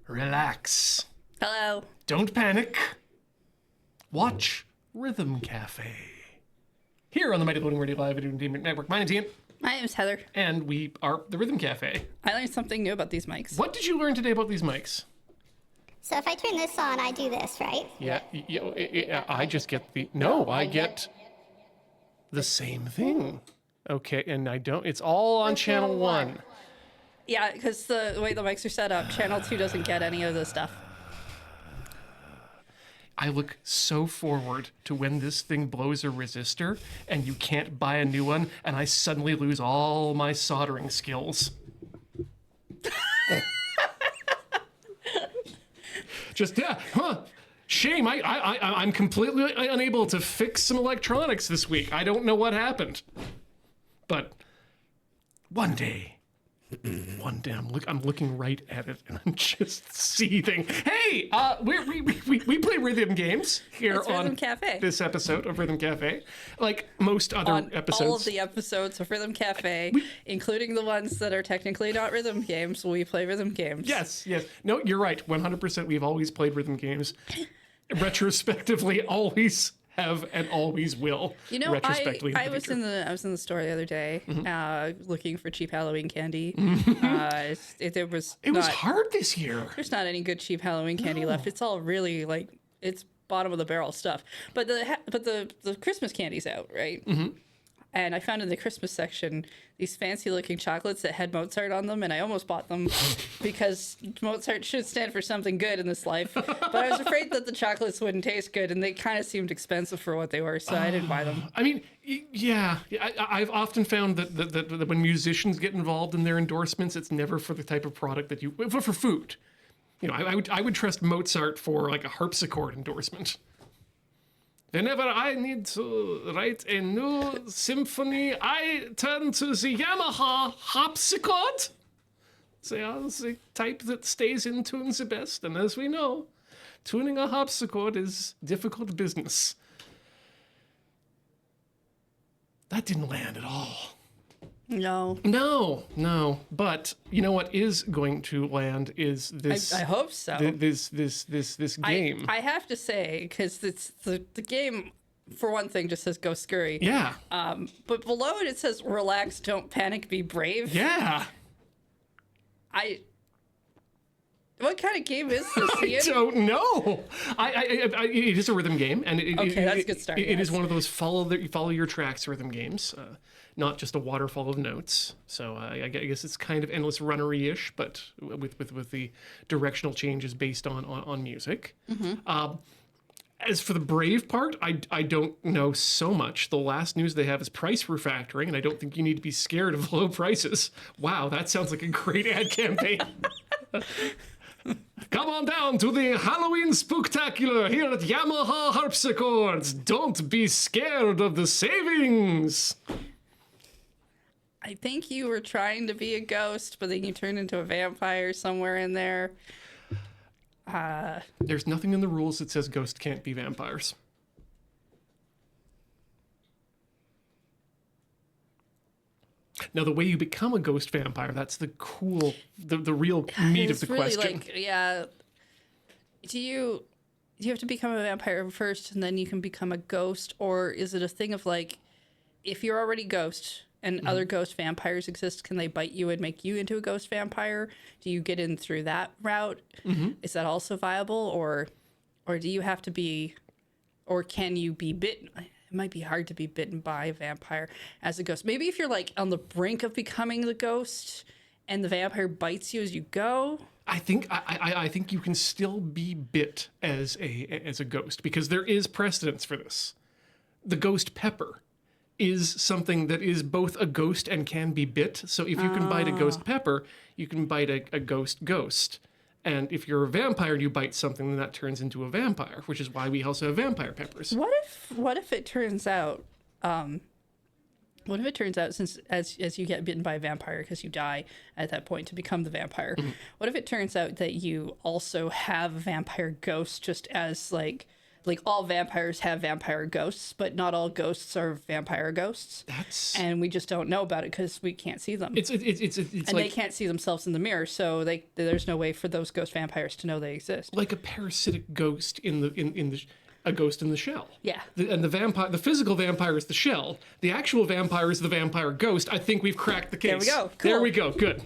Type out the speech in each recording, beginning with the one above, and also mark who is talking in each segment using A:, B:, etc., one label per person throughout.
A: Relax.
B: Hello.
A: Don't panic. Watch Rhythm Cafe. Here on the Mighty Loading Radio Live Video Entertainment Network. My name's Ian.
B: My name's Heather.
A: And we are the Rhythm Cafe.
B: I learned something new about these mics.
A: What did you learn today about these mics?
C: So if I turn this on, I do this, right?
A: Yeah, I just get the... No, I get the same thing. Okay, and I don't... It's all on channel 1.
B: Yeah, because the way the mics are set up, channel 2 doesn't get any of this stuff.
A: I look so forward to when this thing blows a resistor and you can't buy a new one and I suddenly lose all my soldering skills. Just, shame, I'm completely unable to fix some electronics this week. I don't know what happened. But one day I'm looking right at it and I'm just seething. Hey, we play rhythm games here
B: It's
A: on
B: Rhythm Cafe.
A: This episode of Rhythm Cafe. Like most other
B: On
A: episodes.
B: all of the episodes of Rhythm Cafe, including the ones that are technically not rhythm games, we play rhythm games.
A: Yes. No, you're right. 100%. We've always played rhythm games. Retrospectively, always have and always will.
B: You know,
A: retrospectively
B: I was in the store the other day, looking for cheap Halloween candy. It was
A: hard this year.
B: There's not any good cheap Halloween candy left. It's all really it's bottom of the barrel stuff. But the Christmas candy's out, right? Mm-hmm. And I found in the Christmas section these fancy looking chocolates that had Mozart on them, and I almost bought them because Mozart should stand for something good in this life. But I was afraid that the chocolates wouldn't taste good, and they kind of seemed expensive for what they were, so I didn't buy them.
A: I mean, yeah, I've often found that when musicians get involved in their endorsements, it's never for the type of product that for food. You know, I would trust Mozart for like a harpsichord endorsement. Whenever I need to write a new symphony, I turn to the Yamaha harpsichord. They are the type that stays in tune the best, and as we know, tuning a harpsichord is difficult business. That didn't land at all. No. But you know what is going to land is this.
B: I hope so.
A: This game.
B: I have to say, because it's the game, for one thing, just says Goscurry.
A: Yeah.
B: But below it says relax, don't panic, be brave.
A: Yeah.
B: What kind of game is this, Ian?
A: I don't know. It is a rhythm game, and
B: that's a good start.
A: It is one of those follow your tracks rhythm games, not just a waterfall of notes. So I guess it's kind of endless runnery-ish, but with the directional changes based on music. Mm-hmm. As for the brave part, I don't know so much. The last news they have is price refactoring, and I don't think you need to be scared of low prices. Wow, that sounds like a great ad campaign. Come on down to the Halloween Spooktacular here at Yamaha Harpsichords. Don't be scared of the savings.
B: I think you were trying to be a ghost, but then you turned into a vampire somewhere in there.
A: There's nothing in the rules that says ghosts can't be vampires. Now, the way you become a ghost vampire, that's the real meat of the
B: really
A: question.
B: Do you have to become a vampire first and then you can become a ghost? Or is it a thing of if you're already ghost and other ghost vampires exist, can they bite you and make you into a ghost vampire? Do you get in through that route? Mm-hmm. Is that also viable? Or do you have to be, or can you be bitten? It might be hard to be bitten by a vampire as a ghost. Maybe if you're on the brink of becoming the ghost and the vampire bites you as you go.
A: I think you can still be bit as a ghost because there is precedence for this. The ghost pepper is something that is both a ghost and can be bit. So if you can bite a ghost pepper, you can bite a ghost. And if you're a vampire and you bite something, then that turns into a vampire, which is why we also have vampire peppers.
B: What if it turns out, since as you get bitten by a vampire because you die at that point to become the vampire, what if it turns out that you also have a vampire ghost just as like like all vampires have vampire ghosts, but not all ghosts are vampire ghosts. And we just don't know about it because we can't see them.
A: It's
B: and
A: like,
B: they can't see themselves in the mirror, so there's no way for those ghost vampires to know they exist.
A: like a parasitic ghost a ghost in the shell.
B: Yeah.
A: And the physical vampire is the shell. The actual vampire is the vampire ghost. I think we've cracked the case.
B: There we go.
A: There
B: Cool.
A: we go. Good.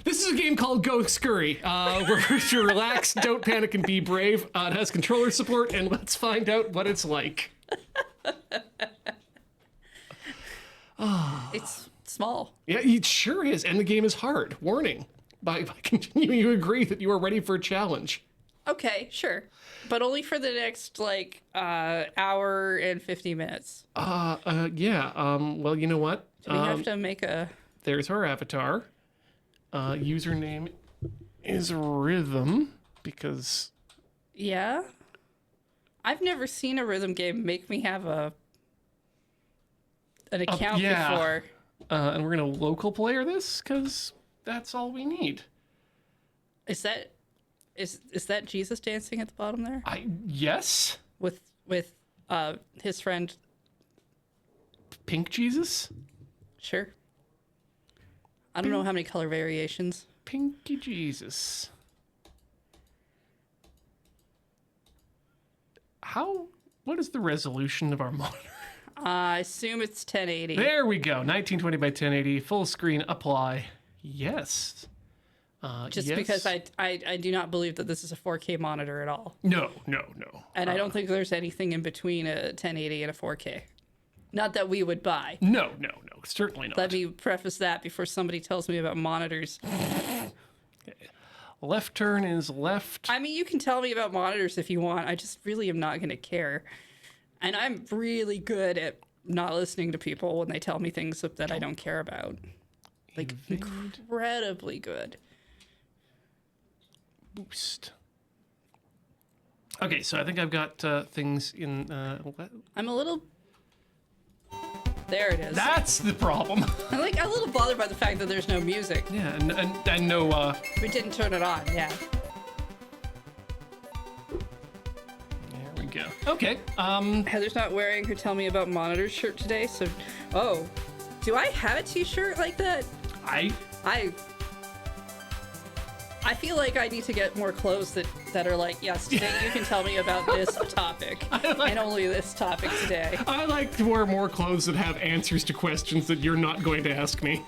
A: This is a game called Goscurry, where you relax, don't panic, and be brave. It has controller support, and let's find out what it's like.
B: It's small.
A: Yeah, it sure is, and the game is hard. Warning. By continuing, you agree that you are ready for a challenge.
B: Okay, sure. But only for the next, hour and 50 minutes.
A: Yeah. Well, you know what?
B: Do we have to make a...
A: There's our avatar. Username is Rhythm, because...
B: Yeah? I've never seen a rhythm game make me have an account before.
A: And we're going to local player this, because that's all we need.
B: Is that Jesus dancing at the bottom there?
A: Yes?
B: With his friend?
A: Pink Jesus?
B: Sure. I don't know how many color variations.
A: Pinky Jesus. What is the resolution of our monitor?
B: I assume it's 1080.
A: There we go. 1920 by 1080. Full screen. Apply. Yes.
B: Just
A: yes.
B: because I do not believe that this is a 4K monitor at all.
A: No.
B: And I don't think there's anything in between a 1080 and a 4K. Not that we would buy.
A: No. Certainly not.
B: Let me preface that before somebody tells me about monitors.
A: Left turn is left.
B: I mean, you can tell me about monitors if you want. I just really am not going to care. And I'm really good at not listening to people when they tell me things that I don't care about. Like, incredibly good.
A: Boost. Okay, so I think I've got things in...
B: I'm a little... There it is.
A: That's the problem.
B: I'm a little bothered by the fact that there's no music.
A: Yeah, and no...
B: We didn't turn it on, yeah.
A: There we go. Okay,
B: Heather's not wearing her Tell Me About Monitors shirt today, so... Oh. Do I have a t-shirt like that? I feel like I need to get more clothes that are like, yes, today you can tell me about this topic. And only this topic today.
A: I like to wear more clothes that have answers to questions that you're not going to ask me.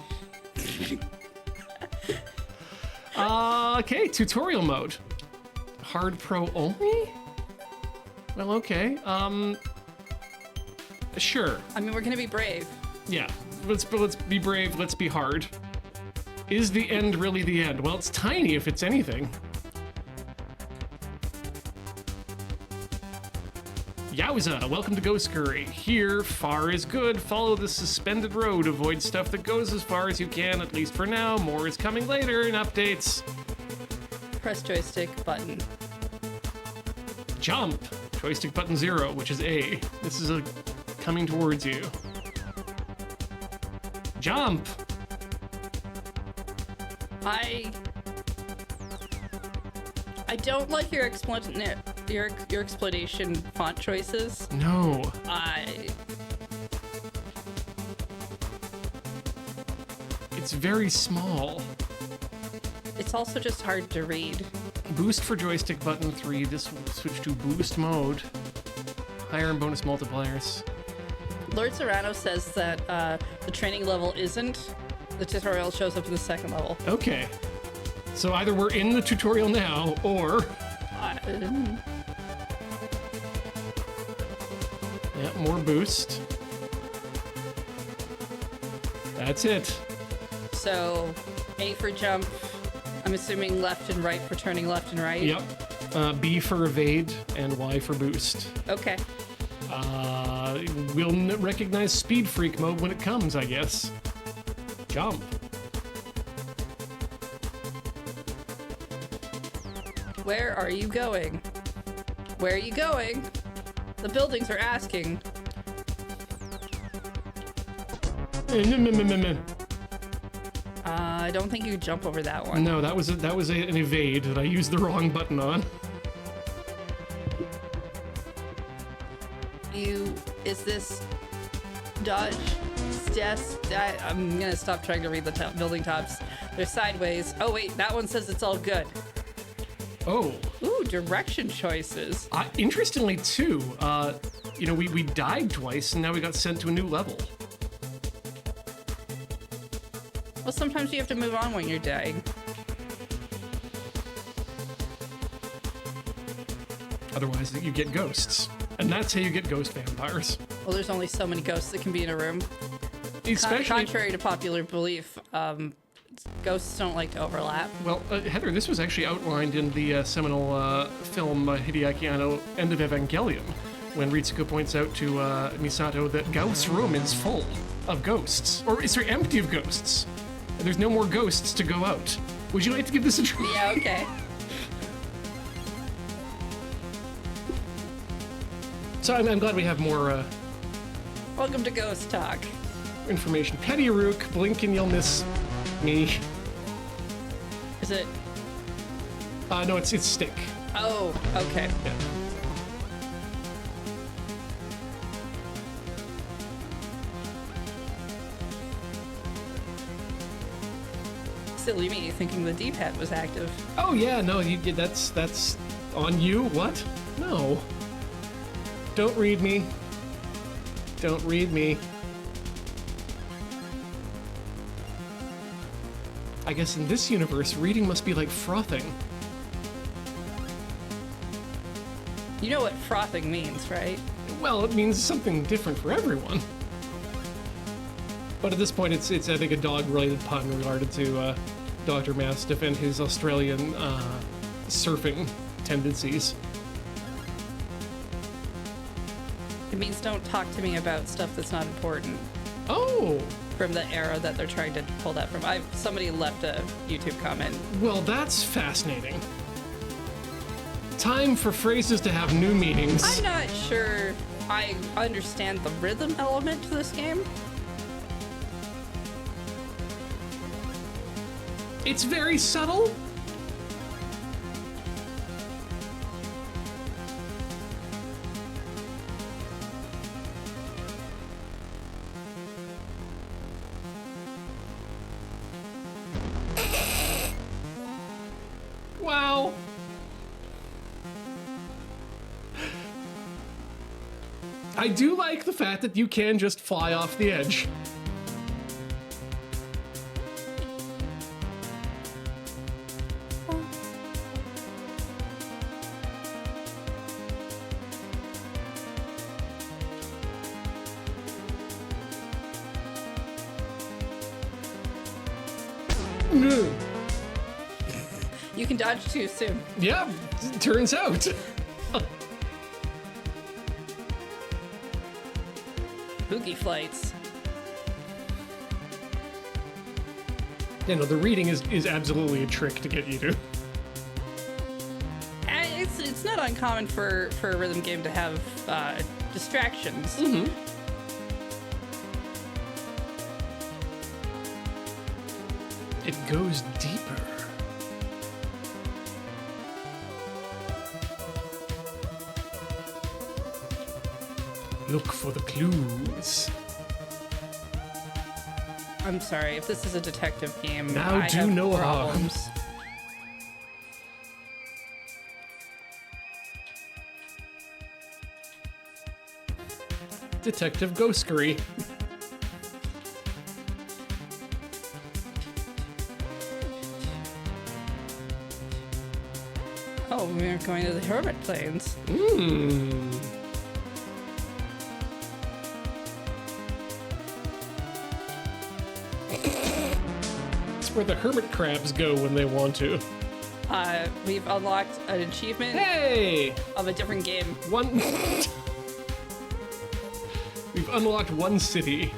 A: Okay, tutorial mode. Hard pro only? Well, okay. Sure.
B: I mean, we're gonna be brave.
A: Yeah. Let's be brave, let's be hard. Is the end really the end? Well, it's tiny if it's anything. Yowza, welcome to Goscurry. Here, far is good. Follow the suspended road. Avoid stuff that goes as far as you can, at least for now. More is coming later in updates.
B: Press joystick button.
A: Jump. Joystick button 0, which is A. This is coming towards you. Jump.
B: I don't like your explanation font choices.
A: No. It's very small.
B: It's also just hard to read.
A: Boost for joystick button 3. This will switch to boost mode. Higher and bonus multipliers.
B: Lord Serrano says that the training level isn't. The tutorial shows up in the second level.
A: Okay. So either we're in the tutorial now, or... Yeah, more boost. That's it.
B: So, A for jump. I'm assuming left and right for turning left and right.
A: Yep. B for evade, and Y for boost.
B: Okay.
A: We'll recognize Speed Freak mode when it comes, I guess. Jump.
B: Where are you going? Where are you going? The buildings are asking. I don't think you jump over that one.
A: No, that was an evade that I used the wrong button on.
B: Is this dodge? I'm gonna stop trying to read the building tops. They're sideways. Oh wait, that one says it's all good.
A: Oh.
B: Ooh, direction choices.
A: Interestingly, too, we died twice and now we got sent to a new level.
B: Well, sometimes you have to move on when you're dying.
A: Otherwise, you get ghosts. And that's how you get ghost vampires.
B: Well, there's only so many ghosts that can be in a room.
A: Especially...
B: Contrary to popular belief, ghosts don't like to overlap.
A: Well, Heather, this was actually outlined in the seminal film Hideaki Anno, End of Evangelion, when Ritsuko points out to Misato that Gao's room is full of ghosts. Or, sorry, empty of ghosts. And there's no more ghosts to go out. Would you like to give this a try?
B: Yeah, okay.
A: So I'm glad we have more
B: Welcome to Ghost Talk.
A: information. Petty Rook, blink and you'll miss me.
B: Is it?
A: No, it's stick.
B: Oh, okay.
A: Yeah.
B: Silly me thinking the D-pad was active.
A: Oh yeah, no, that's on you. What? No. Don't read me. Don't read me. I guess in this universe, reading must be like frothing.
B: You know what frothing means, right?
A: Well, it means something different for everyone. But at this point, it's I think a dog-related pun related to Dr. Mastiff and his Australian surfing tendencies.
B: It means don't talk to me about stuff that's not important.
A: Oh!
B: From the era that they're trying to pull that from. Somebody left a YouTube comment.
A: Well, that's fascinating. Time for phrases to have new meanings.
B: I'm not sure I understand the rhythm element to this game.
A: It's very subtle. Wow. I do like the fact that you can just fly off the edge. No.
B: You can dodge too soon.
A: Yeah, turns out.
B: Boogie flights.
A: Yeah, no, the reading is absolutely a trick to get you to.
B: And it's not uncommon for a rhythm game to have distractions.
A: Mm-hmm. It goes deeper. Look for the clues.
B: I'm sorry, if this is a detective game,
A: Now
B: I
A: do
B: have
A: no harm.
B: problems.
A: Detective Goscurry.
B: Oh, we're going to the Hermit Plains.
A: Mmm. It's where the hermit crabs go when they want to.
B: We've unlocked an achievement
A: Hey!
B: of a different game.
A: One. We've unlocked one city.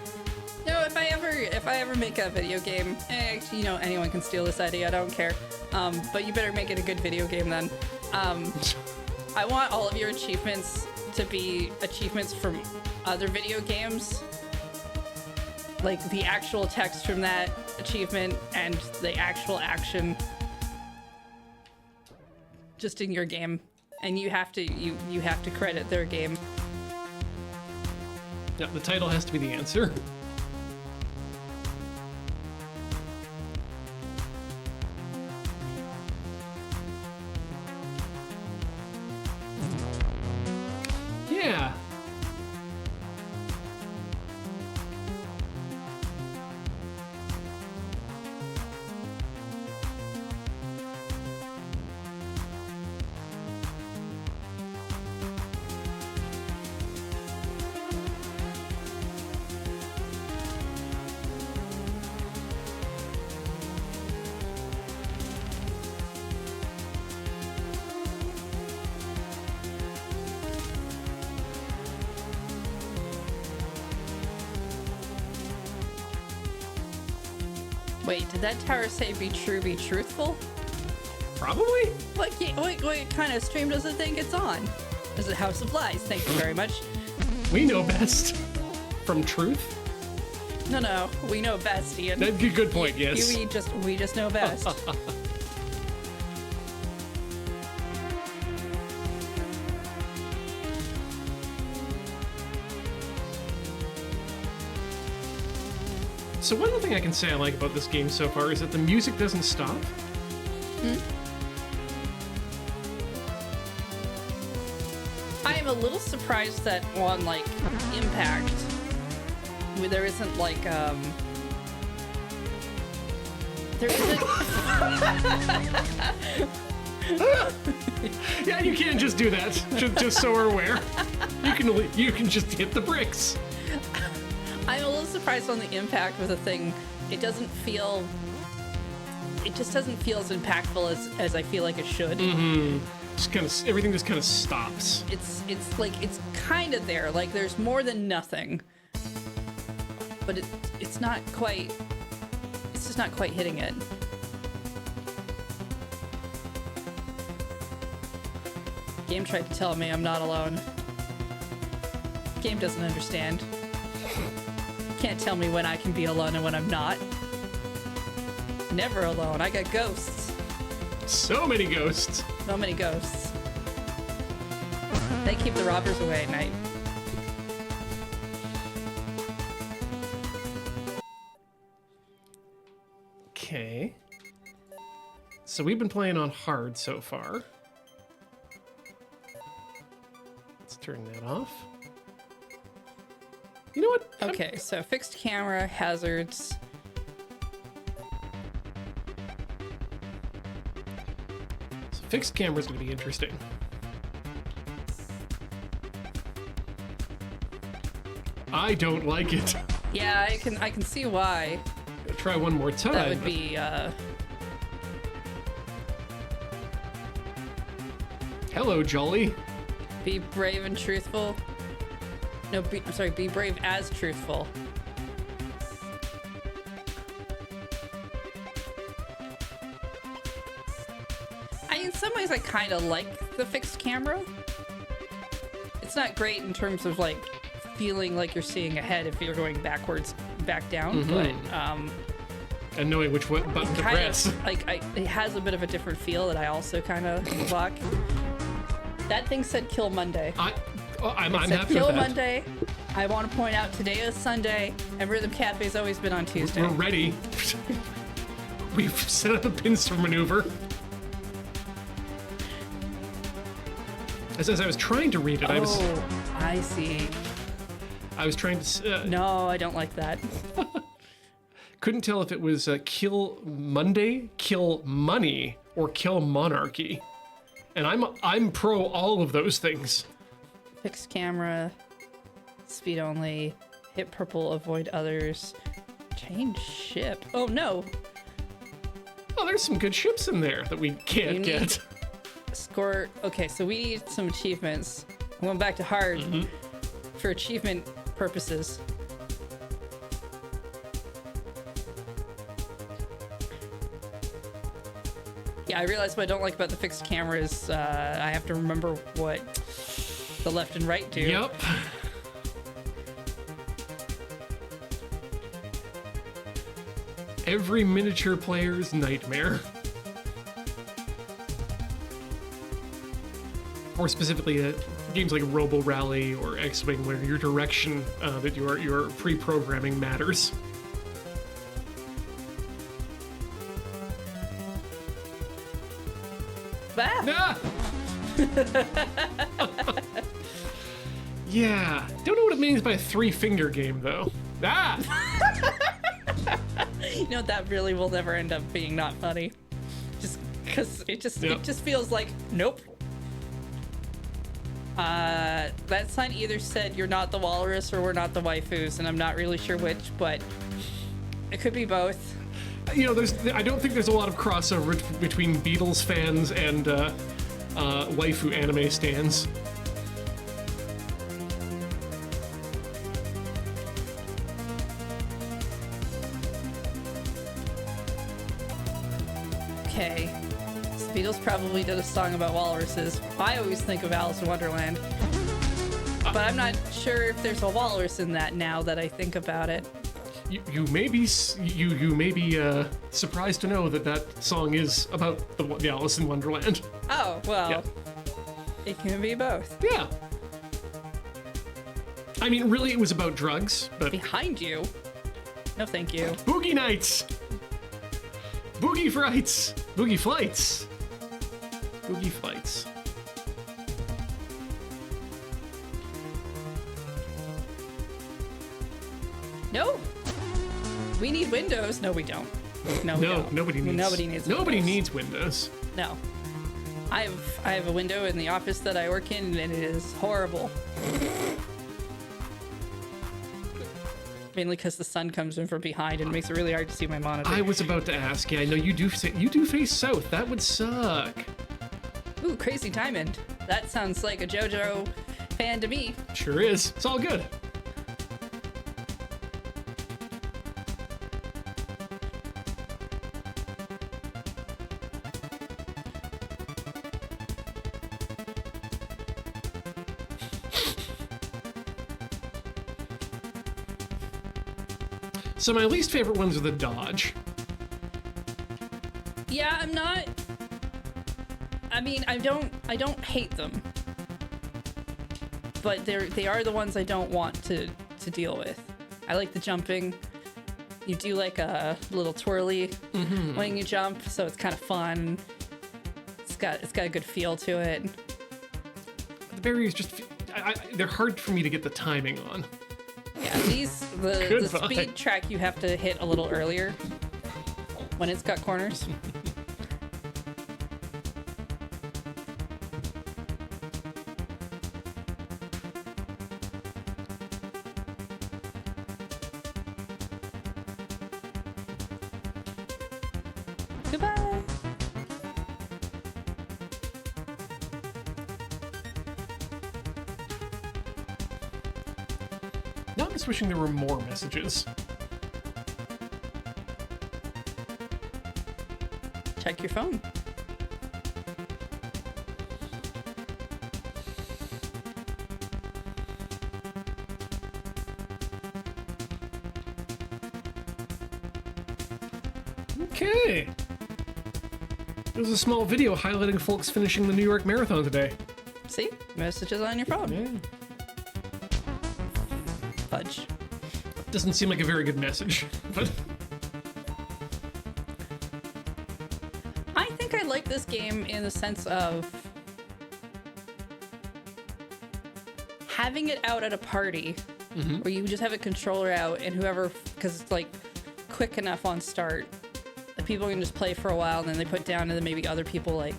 B: No, if I ever make a video game, anyone can steal this idea. I don't care. But you better make it a good video game then. I want all of your achievements to be achievements from other video games. Like the actual text from that achievement and the actual action just in your game. And you have to credit their game.
A: Yeah, the title has to be the answer. Yeah.
B: Wait, did that tower say be true, be truthful?
A: Probably?
B: What kind of stream does it think it's on? Is it House of Lies? Thank you very much.
A: We know best. From Truth?
B: No, we know best, Ian.
A: Good point, yes.
B: We just know best.
A: So one other thing I can say I like about this game so far is that the music doesn't stop.
B: I am a little surprised that on like Impact, where there isn't like there isn't.
A: Yeah, you can't just do that. Just so we're aware. You can just hit the bricks.
B: I'm a little surprised on the Impact with the thing. It just doesn't feel as impactful as I feel like it should.
A: Just kind of everything just kind of stops.
B: It's like it's kind of there. Like there's more than nothing, but it's not quite. It's just not quite hitting it. Game tried to tell me I'm not alone. Game doesn't understand. Can't tell me when I can be alone and when I'm not. Never alone. I got ghosts.
A: So many ghosts.
B: So many ghosts. They keep the robbers away at night.
A: Okay. So we've been playing on hard so far. Let's turn that off. You know what?
B: Okay, so fixed camera, hazards.
A: So fixed camera's gonna be interesting. I don't like it.
B: Yeah, I can see why.
A: Gonna try one more time.
B: That would be
A: Hello, Jolly.
B: be brave and truthful. No, I'm sorry, be brave as truthful. In some ways, I kind of like the fixed camera. It's not great in terms of like feeling like you're seeing ahead if you're going backwards, back down, but
A: And knowing which button to
B: kind
A: press.
B: of like it has a bit of a different feel that I also kind of like. That thing said "Kill Monday."
A: I'm
B: Said
A: happy
B: "Kill
A: with that.
B: Monday." I want to point out today is Sunday, and Rhythm Cafe's always been on Tuesday.
A: We're ready. We've set up a pincer maneuver. As I was trying to read it, I
B: see.
A: was trying to.
B: No, I don't like that.
A: Couldn't tell if it was kill Monday, kill money, or kill monarchy. And I'm pro all of those things.
B: Fixed camera, speed only, hit purple, avoid others, change ship. Oh no!
A: Oh, there's some good ships in there that we can't get.
B: Score. Okay, so we need some achievements. I'm going back to hard for achievement purposes. Yeah, I realize what I don't like about the fixed camera is I have to remember what the left and right do.
A: Yep. Every miniature player's nightmare. More specifically, games like Robo Rally or X-Wing, where your direction that your pre-programming matters.
B: Ah!
A: Ah! Yeah, don't know what it means by a three-finger game though. Ah!
B: You know, that really will never end up being not funny. Just because it just feels like, nope. That sign either said you're not the walrus or we're not the waifus, and I'm not really sure which, but it could be both.
A: You know, I don't think there's a lot of crossover between Beatles fans and waifu anime stans.
B: Okay. The Beatles probably did a song about walruses. I always think of Alice in Wonderland. But I'm not sure if there's a walrus in that now that I think about it.
A: You may be surprised to know that song is about the Alice in Wonderland.
B: Oh, well.
A: Yeah.
B: It can be both.
A: Yeah. I mean, really, it was about drugs, but...
B: Behind you? No, thank you.
A: Boogie nights! Boogie frights! Boogie flights! Boogie flights.
B: No. We need windows. No, we don't. No, we don't.
A: Nobody needs.
B: Nobody
A: needs windows.
B: No. I have a window in the office that I work in, and it is horrible. Mainly because the sun comes in from behind and makes it really hard to see my monitor.
A: I was about to ask. Yeah, I know you do face south. That would suck.
B: Ooh, Crazy Diamond. That sounds like a JoJo fan to me.
A: Sure is. It's all good. So my least favorite ones are the dodge.
B: Yeah, I'm not. I mean, I don't hate them, but they are the ones I don't want to deal with. I like the jumping. You do like a little twirly when you jump, so it's kind of fun. It's got a good feel to it.
A: The barriers just they're hard for me to get the timing on.
B: Yeah, the speed track you have to hit a little earlier when it's got corners. Goodbye.
A: Now I'm just wishing there were more messages.
B: Check your phone.
A: Okay. There was a small video highlighting folks finishing the New York Marathon today.
B: See? Messages on your phone.
A: Yeah.
B: Fudge.
A: Doesn't seem like a very good message, but...
B: I think I like this game in the sense of having it out at a party where you just have a controller out and whoever, because it's like quick enough on start that people can just play for a while and then they put down and then maybe other people like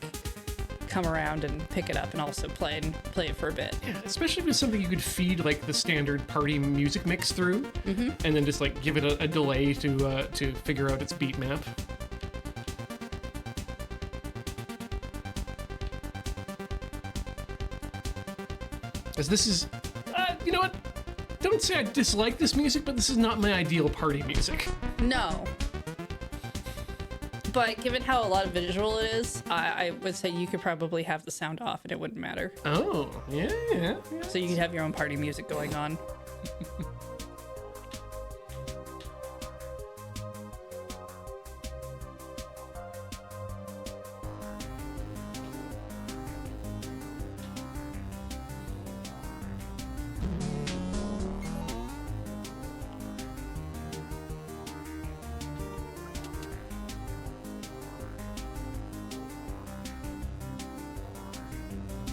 B: come around and pick it up and also play it for a bit.
A: Yeah, especially if it's something you could feed like the standard party music mix through, and then just like give it a delay to figure out its beat map. Because this is, you know what? Don't say I dislike this music, but this is not my ideal party music.
B: No. But given how a lot of visual it is, I would say you could probably have the sound off and it wouldn't matter.
A: Oh, yeah.
B: So you could have your own party music going on.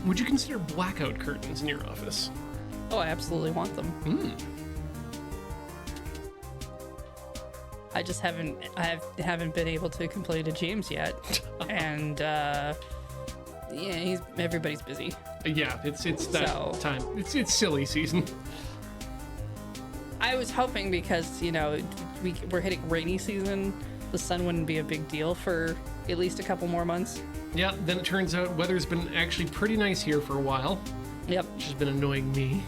A: Would you consider blackout curtains in your office?
B: Oh, I absolutely want them. I just haven't been able to complain to James yet, and everybody's busy.
A: Yeah, it's that time. It's silly season.
B: I was hoping because we're hitting rainy season, the sun wouldn't be a big deal for at least a couple more months.
A: Yeah, then it turns out weather's been actually pretty nice here for a while.
B: Yep.
A: Which has been annoying me.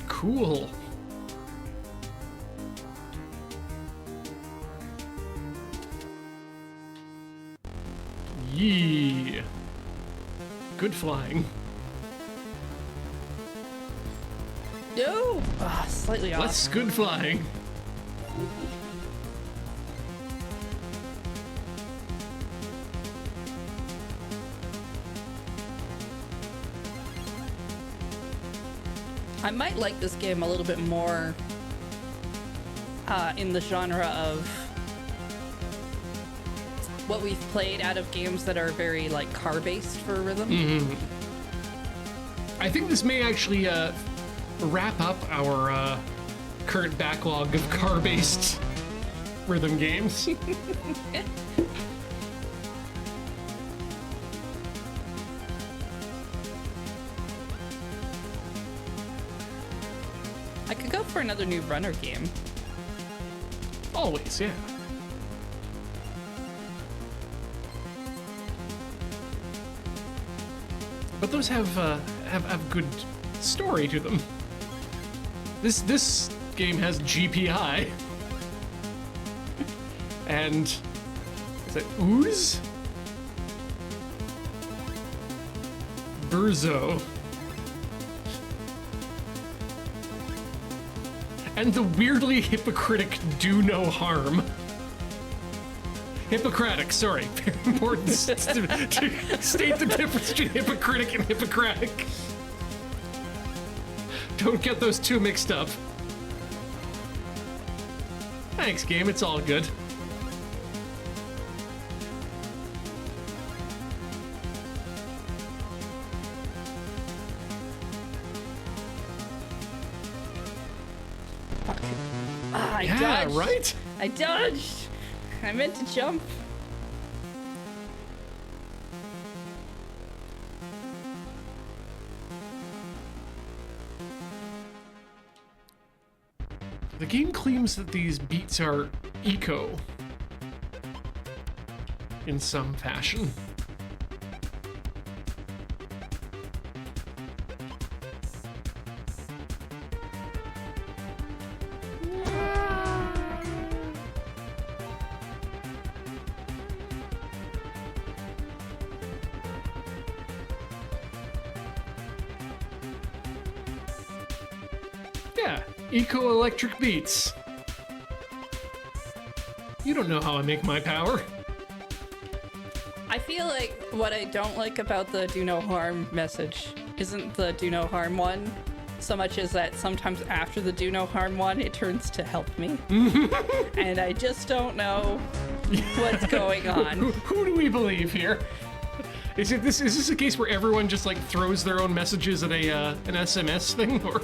A: Cool. Yee. Good flying.
B: No! Slightly off.
A: Less good flying.
B: I might like this game a little bit more in the genre of what we've played out of games that are very like car-based for rhythm.
A: Mm-hmm. I think this may actually wrap up our current backlog of car-based rhythm games.
B: I could go for another new runner game.
A: Always, yeah. But those have good story to them. This game has GPI. And is it Ooze? Burzo. And the weirdly hypocritic do no harm. Hippocratic, sorry. Very important to state the difference between hypocritic and hippocratic. Don't get those two mixed up. Thanks, game. It's all good.
B: I
A: Yeah,
B: dodged.
A: right?
B: I dodged. I meant to jump.
A: The game claims that these beats are eco in some fashion. Yeah, eco-electric beats. You don't know how I make my power.
B: I feel like what I don't like about the do no harm message isn't the do no harm one so much as that sometimes after the do no harm one it turns to help me. And I just don't know what's going on.
A: Who do we believe here? Is this a case where everyone just like throws their own messages at an SMS thing, or?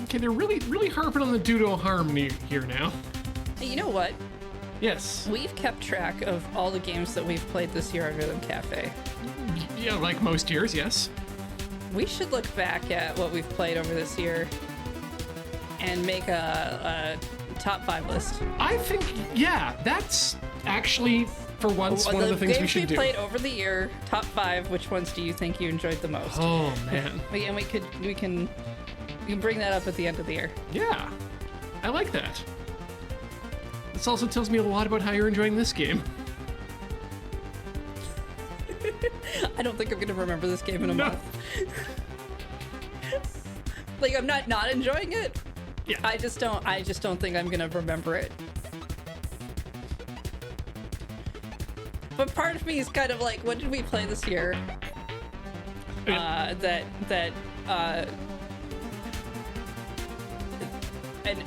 A: Okay, they're really harping on the do no harm here now.
B: Hey, you know what?
A: Yes.
B: We've kept track of all the games that we've played this year on Rhythm Cafe.
A: Yeah, like most years, yes.
B: We should look back at what we've played over this year and make a top 5 list.
A: I think, yeah, that's actually, for once, one of the things we should
B: games
A: do.
B: we played over the year, top 5, which ones do you think you enjoyed the most?
A: Oh, man.
B: And we can bring that up at the end of the year.
A: Yeah, I like that. This also tells me a lot about how you're enjoying this game.
B: I don't think I'm gonna remember this game in a
A: No.
B: month. Like, I'm not enjoying it.
A: Yeah.
B: I just don't think I'm gonna remember it. But part of me is kind of like, what did we play this year? And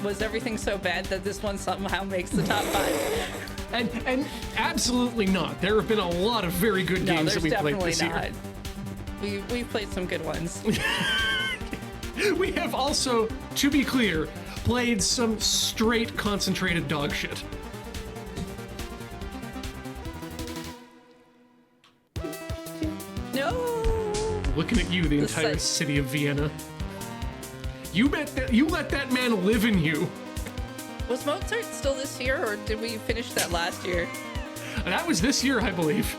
B: was everything so bad that this one somehow makes the top 5?
A: And absolutely not. There have been a lot of very good games that we played this year.
B: We've played some good ones.
A: We have also, to be clear, played some straight concentrated dog shit.
B: No.
A: Looking at you, the entire city of Vienna. You let that man live in you.
B: Was Mozart still this year, or did we finish that last year?
A: That was this year, I believe.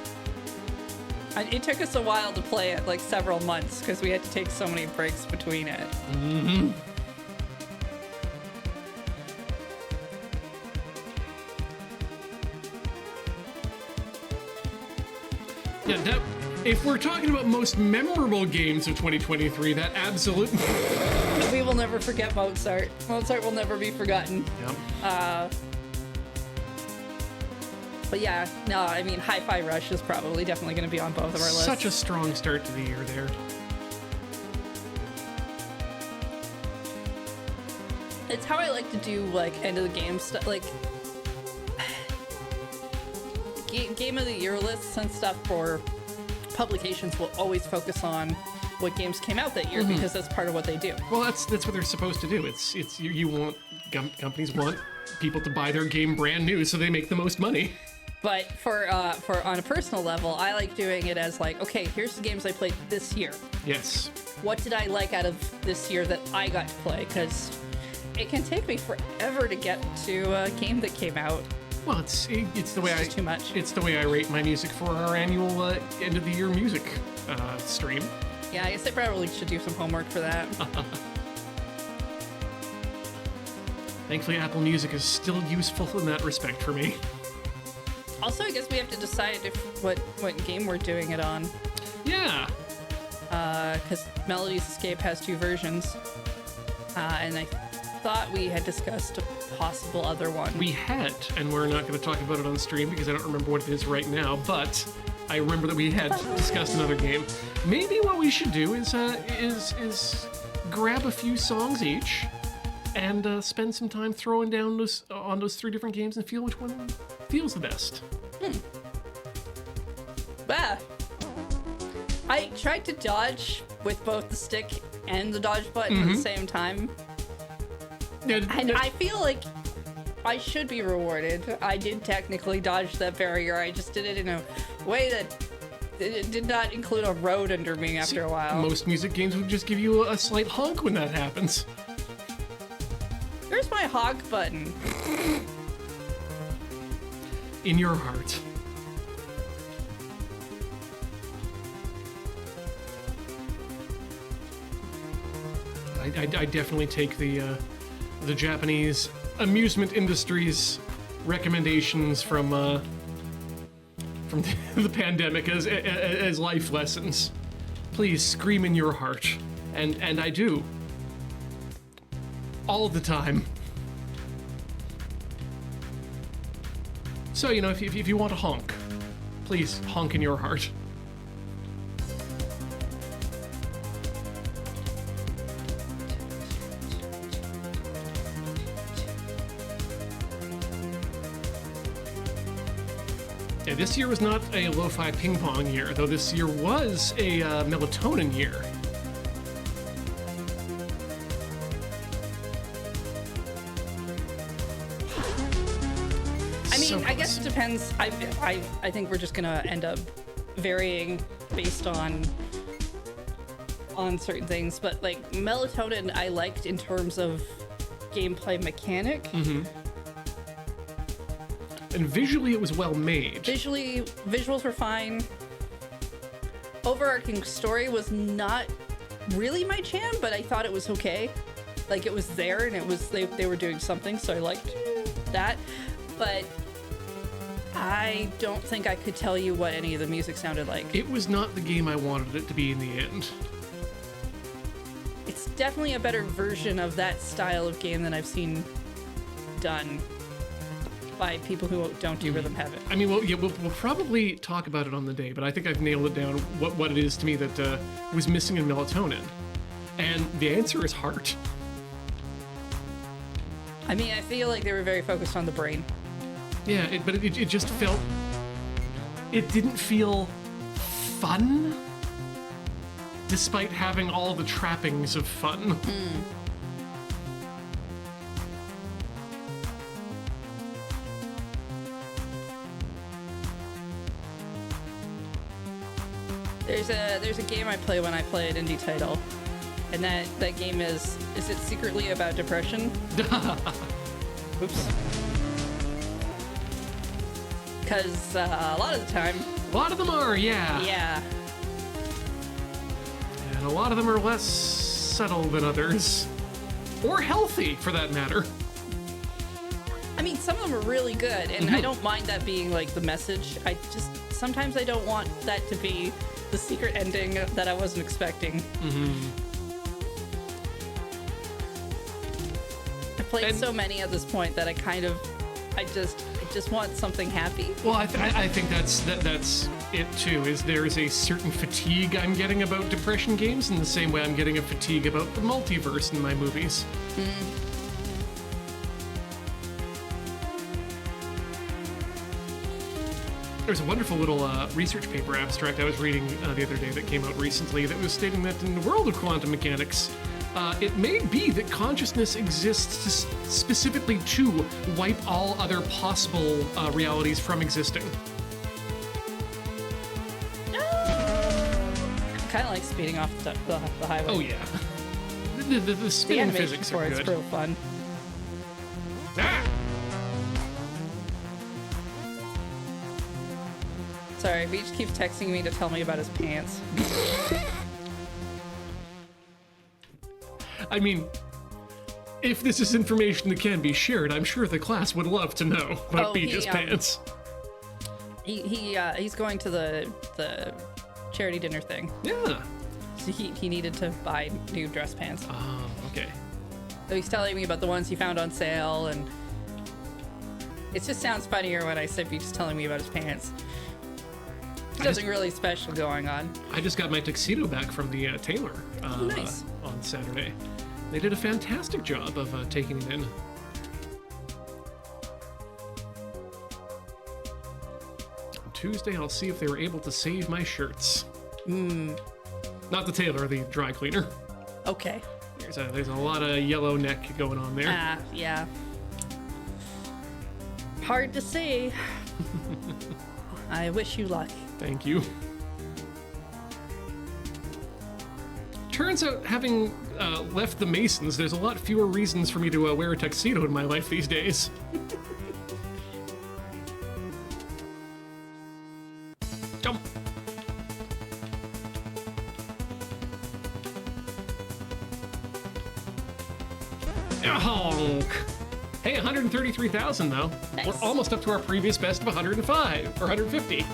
B: It took us a while to play it, like several months, because we had to take so many breaks between it.
A: Mm-hmm. Yeah, if we're talking about most memorable games of 2023, that absolutely...
B: We will never forget Mozart. Mozart will never be forgotten.
A: Yep.
B: But yeah, no, I mean, Hi-Fi Rush is probably definitely going to be on both of our lists.
A: Such a strong start to the year there.
B: It's how I like to do, like, end of the game stuff, like... Game of the Year lists and stuff for publications will always focus on what games came out that year, because that's part of what they do.
A: Well, that's what they're supposed to do. It's you want companies want people to buy their game brand new, so they make the most money.
B: But for on a personal level, I like doing it as like, okay, here's the games I played this year.
A: Yes.
B: What did I like out of this year that I got to play? Because it can take me forever to get to a game that came out.
A: Well, it's the way
B: too much.
A: It's the way I rate my music for our annual end of the year music stream.
B: Yeah, I guess I probably should do some homework for that.
A: Thankfully, Apple Music is still useful in that respect for me.
B: Also, I guess we have to decide what game we're doing it on.
A: Yeah.
B: Because Melody's Escape has 2 versions. And I thought we had discussed a possible other one.
A: We had, and we're not going to talk about it on stream because I don't remember what it is right now, but I remember that we had discussed another game. Maybe what we should do is grab a few songs each and spend some time throwing down on those 3 different games and feel which one feels the best.
B: I tried to dodge with both the stick and the dodge button at the same time. And I feel like I should be rewarded. I did technically dodge that barrier. I just did it in a way that it did not include a road under me after a while.
A: Most music games would just give you a slight honk when that happens.
B: Where's my hog button?
A: In your heart. I definitely take the Japanese amusement industry's recommendations from the pandemic as life lessons. Please scream in your heart, and I do all the time. So if you want to honk, please honk in your heart. Yeah, this year was not a lo-fi ping pong year, though this year was a melatonin year.
B: I mean, I guess it depends. I think we're just gonna end up varying based on certain things, but like melatonin I liked in terms of gameplay mechanic.
A: And visually, it was well made.
B: Visuals were fine. Overarching story was not really my jam, but I thought it was okay. Like, it was there, and it was they were doing something, so I liked that. But I don't think I could tell you what any of the music sounded like.
A: It was not the game I wanted it to be in the end.
B: It's definitely a better version of that style of game than I've seen done. by people who don't do rhythm have it.
A: I mean, we'll probably talk about it on the day, but I think I've nailed it down what it is to me that was missing in melatonin. And the answer is heart.
B: I mean, I feel like they were very focused on the brain.
A: Yeah, but it just felt... It didn't feel fun, despite having all the trappings of fun.
B: There's a game I play when I play an indie title, and that game is it secretly about depression? Oops. Because a lot of the time...
A: A lot of them are, yeah.
B: Yeah.
A: And a lot of them are less subtle than others. Or healthy, for that matter.
B: I mean, some of them are really good, and I don't mind that being, like, the message. Sometimes I don't want that to be the secret ending that I wasn't expecting. I've played so many at this point that I just want something happy.
A: Well, I think that's it too. Is there's a certain fatigue I'm getting about depression games in the same way I'm getting a fatigue about the multiverse in my movies. There's a wonderful little research paper abstract I was reading the other day that came out recently that was stating that in the world of quantum mechanics, it may be that consciousness exists specifically to wipe all other possible realities from existing.
B: Kind of like speeding off the highway.
A: Oh yeah, the spin
B: The
A: and
B: animation
A: physics
B: for
A: are
B: it's
A: good.
B: real fun.
A: Ah!
B: Sorry, Beach keeps texting me to tell me about his pants.
A: I mean, if this is information that can be shared, I'm sure the class would love to know about Beach's pants.
B: He's going to the charity dinner thing.
A: Yeah.
B: So he needed to buy new dress pants.
A: Oh, okay.
B: So he's telling me about the ones he found on sale, and it just sounds funnier when I say Beach's telling me about his pants. There's nothing really special going on.
A: I just got my tuxedo back from the tailor
B: Nice.
A: On Saturday. They did a fantastic job of taking it in. On Tuesday, I'll see if they were able to save my shirts. Not the tailor, the dry cleaner.
B: Okay.
A: There's a lot of yellow neck going on there.
B: Ah, yeah. Hard to say. I wish you luck.
A: Thank you. Turns out, having left the Masons, there's a lot fewer reasons for me to wear a tuxedo in my life these days. Jump. Honk. Hey, 133,000 though.
B: Nice.
A: We're almost up to our previous best of 105 or 150.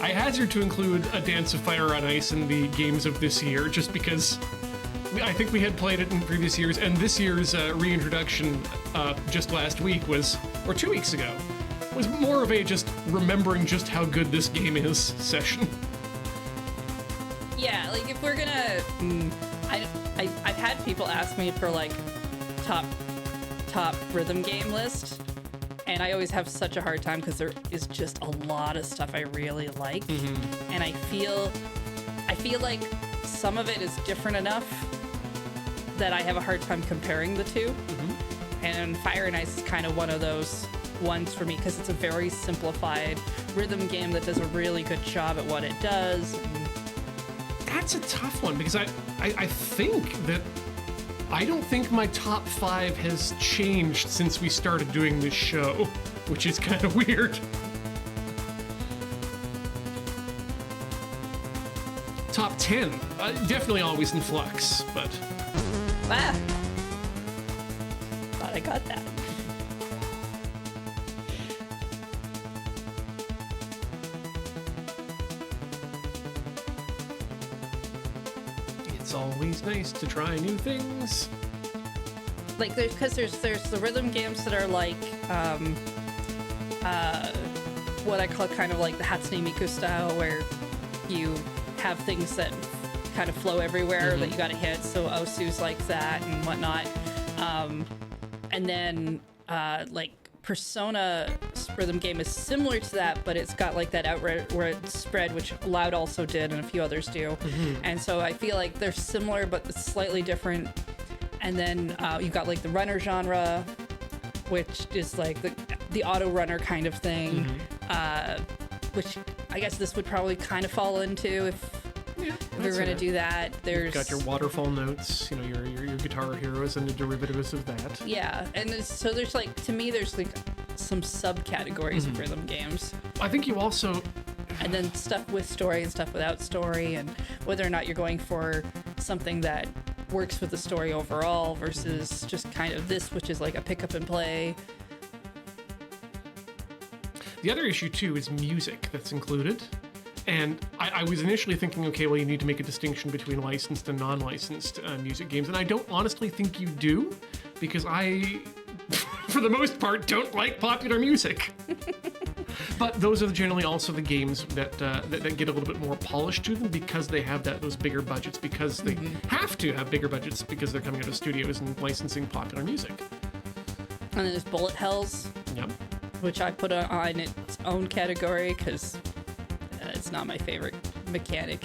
A: I hazard to include a Dance of Fire on Ice in the games of this year, just because I think we had played it in previous years, and this year's reintroduction just last week or 2 weeks ago, was more of a just remembering just how good this game is session.
B: Yeah, like if we're gonna, I've had people ask me for like top rhythm game list, and I always have such a hard time because there is just a lot of stuff I really like, and I feel like some of it is different enough that I have a hard time comparing the two. And Fire and Ice is kind of one of those ones for me because it's a very simplified rhythm game that does a really good job at what it does.
A: That's a tough one because I think that I don't think my top 5 has changed since we started doing this show, which is kind of weird. Top 10, definitely always in flux, but...
B: Ah! Thought I got that.
A: It's always nice to try new things.
B: Like there's the rhythm games that are like what I call kind of like the Hatsune Miku style, where you have things that kind of flow everywhere that you got to hit. So Osu's like that and whatnot. And then like Persona rhythm game is similar to that, but it's got like that outward spread, which Loud also did and a few others do. And so I feel like they're similar, but it's slightly different. And then you've got like the runner genre, which is like the auto runner kind of thing, which I guess this would probably kind of fall into if we were going to do that. There's
A: got your waterfall notes, you know, your Guitar Heroes and the derivatives of that.
B: Yeah, and so there's like, to me, there's like some subcategories of rhythm games.
A: I think you also...
B: And then stuff with story and stuff without story, and whether or not you're going for something that works with the story overall versus just kind of this, which is like a pick up and play.
A: The other issue, too, is music that's included. And I was initially thinking, okay, well, you need to make a distinction between licensed and non-licensed music games. And I don't honestly think you do, because I, for the most part, don't like popular music. But those are generally also the games that get a little bit more polished to them because they have those bigger budgets, because they have to have bigger budgets because they're coming out of studios and licensing popular music.
B: And then there's Bullet Hells,
A: Yep.
B: which I put on its own category because it's not my favorite mechanic.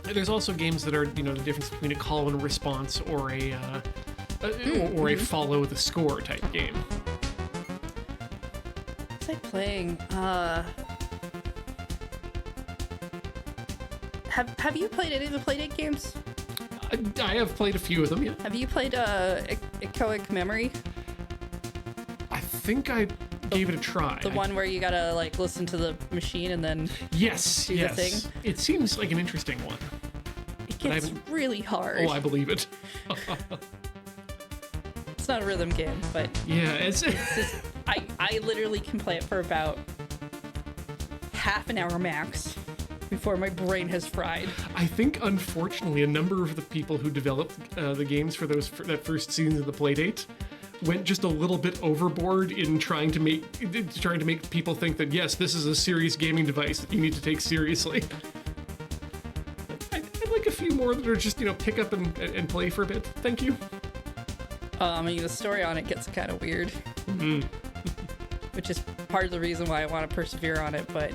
A: There's also games that are, you know, the difference between a call and response or a follow the score type game.
B: What's I playing? Have you played any of the Playdate games?
A: I have played a few of them, yeah.
B: Have you played Echoic Memory?
A: I think I gave it a try.
B: The one where you gotta like listen to the machine and then
A: yes,
B: do the thing?
A: It seems like an interesting one.
B: It gets really hard.
A: Oh, I believe it.
B: It's not a rhythm game, but
A: Yeah, it's
B: just, I literally can play it for about half an hour max before my brain has fried.
A: I think, unfortunately, a number of the people who developed the games for that first season of the Playdate went just a little bit overboard in trying to make people think that, yes, this is a serious gaming device that you need to take seriously. I'd like a few more that are just, you know, pick up and play for a bit. Thank you.
B: I mean, the story on it gets kind of weird, which is part of the reason why I want to persevere on it, but...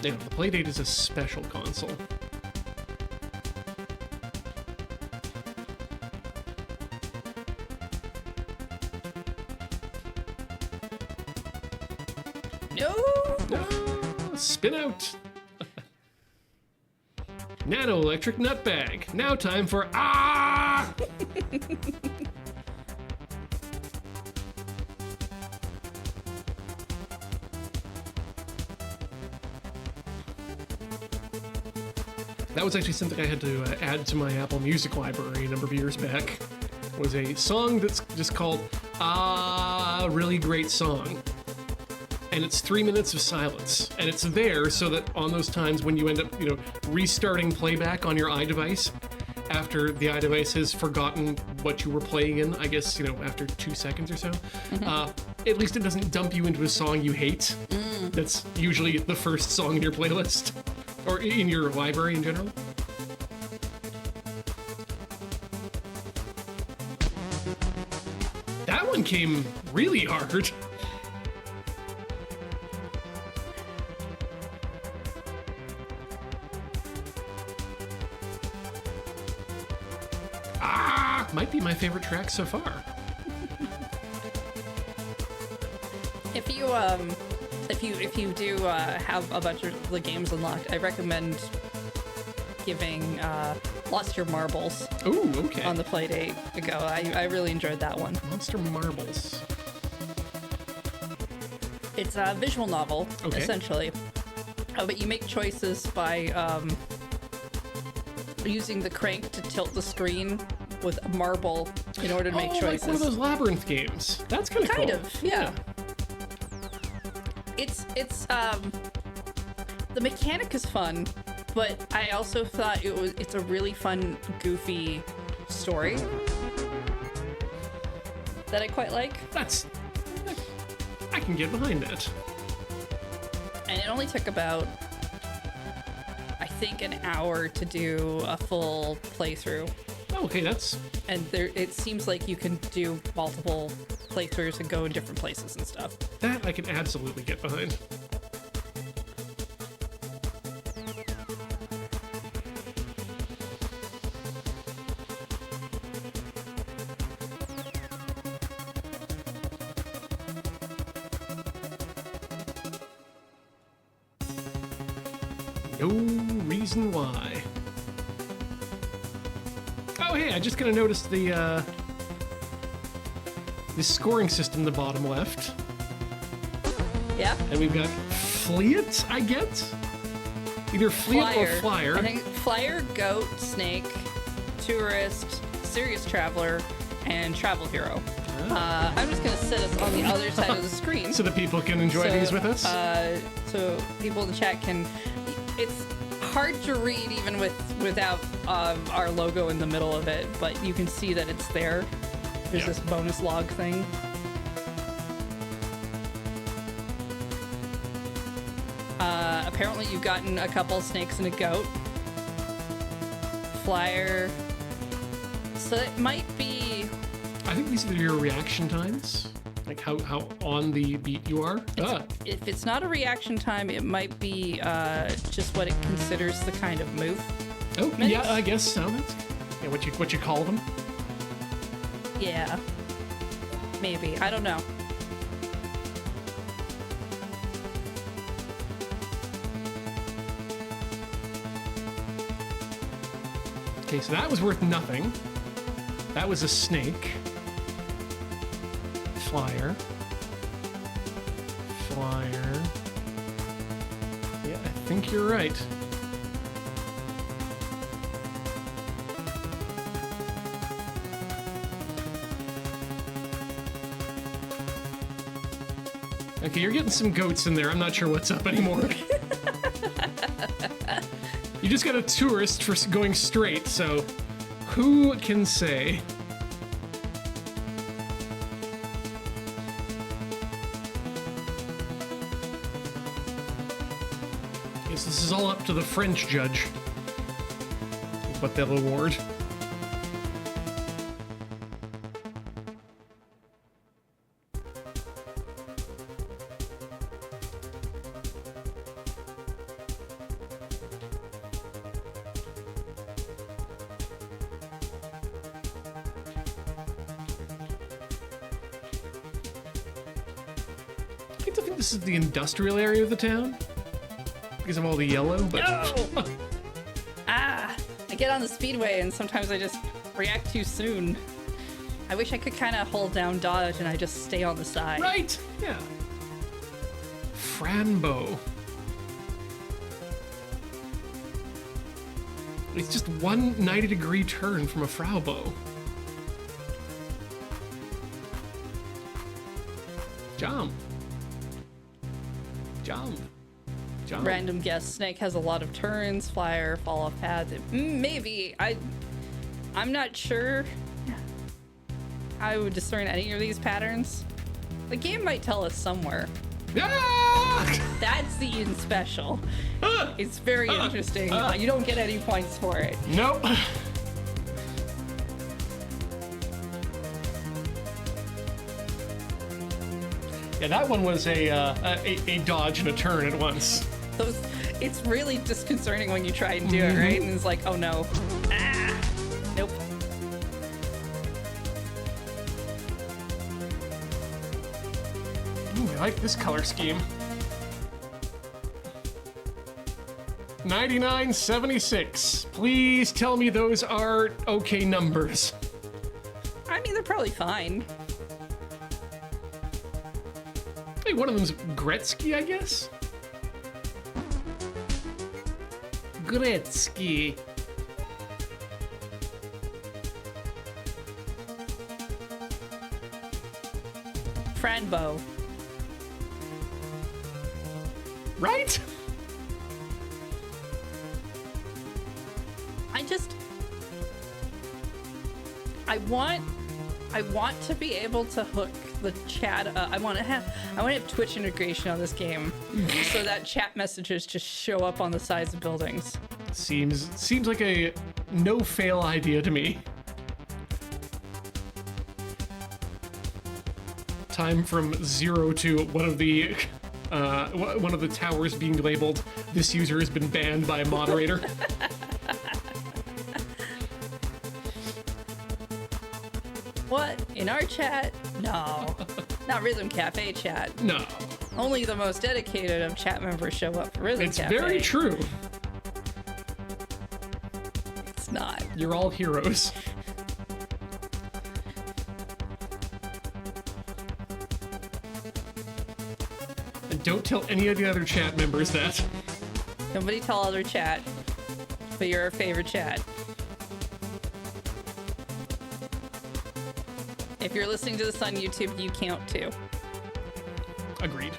A: Yeah, the Playdate is a special console.
B: No!
A: Spin out! Nano electric nutbag. Now time for ah! That was actually something I had to add to my Apple Music library a number of years back. It was a song that's just called "Ah, Really Great Song." And it's 3 minutes of silence. And it's there so that on those times when you end up, you know, restarting playback on your iDevice, after the iDevice has forgotten what you were playing in, I guess, you know, after 2 seconds or so, at least it doesn't dump you into a song you hate. That's usually the first song in your playlist, or in your library in general. That one came really hard. Might be my favorite track so far.
B: If you do have a bunch of the games unlocked, I recommend giving Lost Your Marbles
A: Ooh, okay.
B: on the Playdate a go. I really enjoyed that one.
A: Monster Marbles.
B: It's a visual novel,
A: Okay.
B: essentially. But you make choices by using the crank to tilt the screen with a marble in order to make choices.
A: Like one of those labyrinth games. That's kind of cool.
B: Kind of, yeah. It's the mechanic is fun, but I also thought it's a really fun, goofy story that I quite like.
A: I can get behind that.
B: And it only took about, I think, an hour to do a full playthrough.
A: Okay, that's...
B: And it seems like you can do multiple playthroughs and go in different places and stuff.
A: That I can absolutely get behind. No reason why. Oh, hey, I just kind of noticed the scoring system in the bottom left.
B: Yeah.
A: And we've got Fleet, I get? Either Fleet or Flyer.
B: I think Flyer, Goat, Snake, Tourist, Serious Traveler, and Travel Hero. I'm just going to sit us on the other side of the screen.
A: So that people can enjoy these with us?
B: So people in the chat can... It's hard to read even without our logo in the middle of it, but you can see that it's there. There's this bonus log thing. Apparently you've gotten a couple snakes and a goat. Flyer. So it might be...
A: I think these are your reaction times. Like how on the beat you are.
B: If it's not a reaction time, it might be just what it considers the kind of move.
A: Oh,
B: minutes.
A: Yeah, I guess so. That's what you call them.
B: Yeah. Maybe. I don't know.
A: Okay, so that was worth nothing. That was a snake. Flyer. Yeah, I think you're right. Okay, you're getting some goats in there. I'm not sure what's up anymore. You just got a tourist for going straight, so who can say? Guess this is all up to the French judge. What they'll award. I think this is the industrial area of the town because of all the yellow, but
B: No! I get on the speedway and sometimes I just react too soon. I wish I could kind of hold down dodge and I just stay on the side.
A: right, yeah. Franbo. It's just one 90-degree turn from a Fraubo. Jump.
B: Random guess. Snake has a lot of turns. Flyer, fall off path. Maybe. I'm not sure I would discern any of these patterns. The game might tell us somewhere.
A: Ah!
B: That's the Eden special. It's very interesting. You don't get any points for it.
A: Nope. Yeah, that one was a dodge and a turn at once.
B: It's really disconcerting when you try and do it, right? And it's like, oh no. Nope.
A: Ooh, I like this color scheme. 9976. Please tell me those are okay numbers.
B: I mean, they're probably fine.
A: Hey, one of them's Gretzky, I guess? Gretzky.
B: Franbo.
A: Right?
B: I want to be able to hook the chat up. I want to have Twitch integration on this game so that chat messages just show up on the sides of buildings.
A: Seems like a no fail idea to me. Time from 0 to one of the towers being labeled, "This user has been banned by a moderator."
B: What? In our chat? No. Not Rhythm Cafe chat.
A: No.
B: Only the most dedicated of chat members show up for Rhythm
A: It's
B: Cafe.
A: very true.
B: It's not.
A: You're all heroes. And don't tell any of the other chat members that.
B: Nobody tell other chat, but you're our favorite chat. If you're listening to this on YouTube, you count too.
A: Agreed.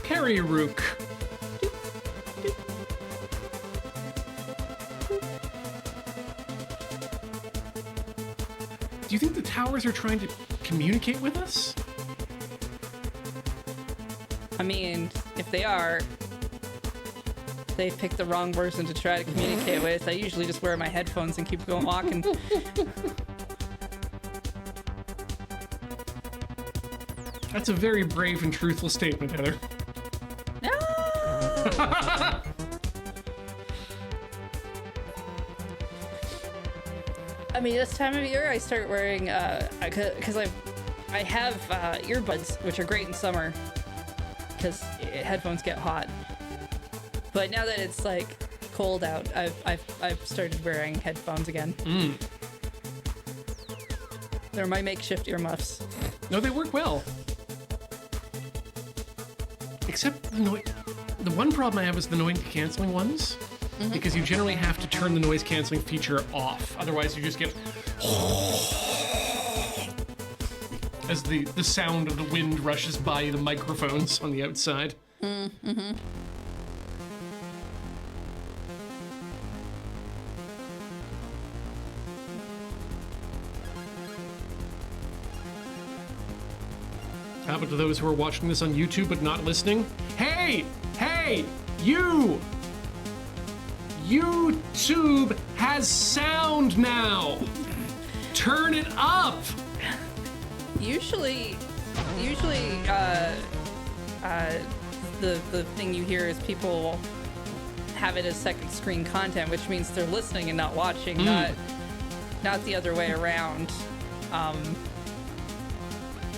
A: Carry Rook. Do you think the towers are trying to communicate with us?
B: I mean, if they are, they picked the wrong person to try to communicate with. I usually just wear my headphones and keep going walking.
A: That's a very brave and truthful statement, Heather.
B: No! I mean, this time of year, I start wearing, because I have earbuds, which are great in summer, because headphones get hot. But now that it's like cold out, I've started wearing headphones again. They're my makeshift earmuffs.
A: No, they work well. Except the one problem I have is the noise canceling ones. Because you generally have to turn the noise canceling feature off. Otherwise you just get as the sound of the wind rushes by the microphones on the outside. How about to those who are watching this on YouTube but not listening? Hey! Hey! You! YouTube has sound now! Turn it up!
B: Usually, the thing you hear is people have it as second screen content, which means they're listening and not watching, not the other way around.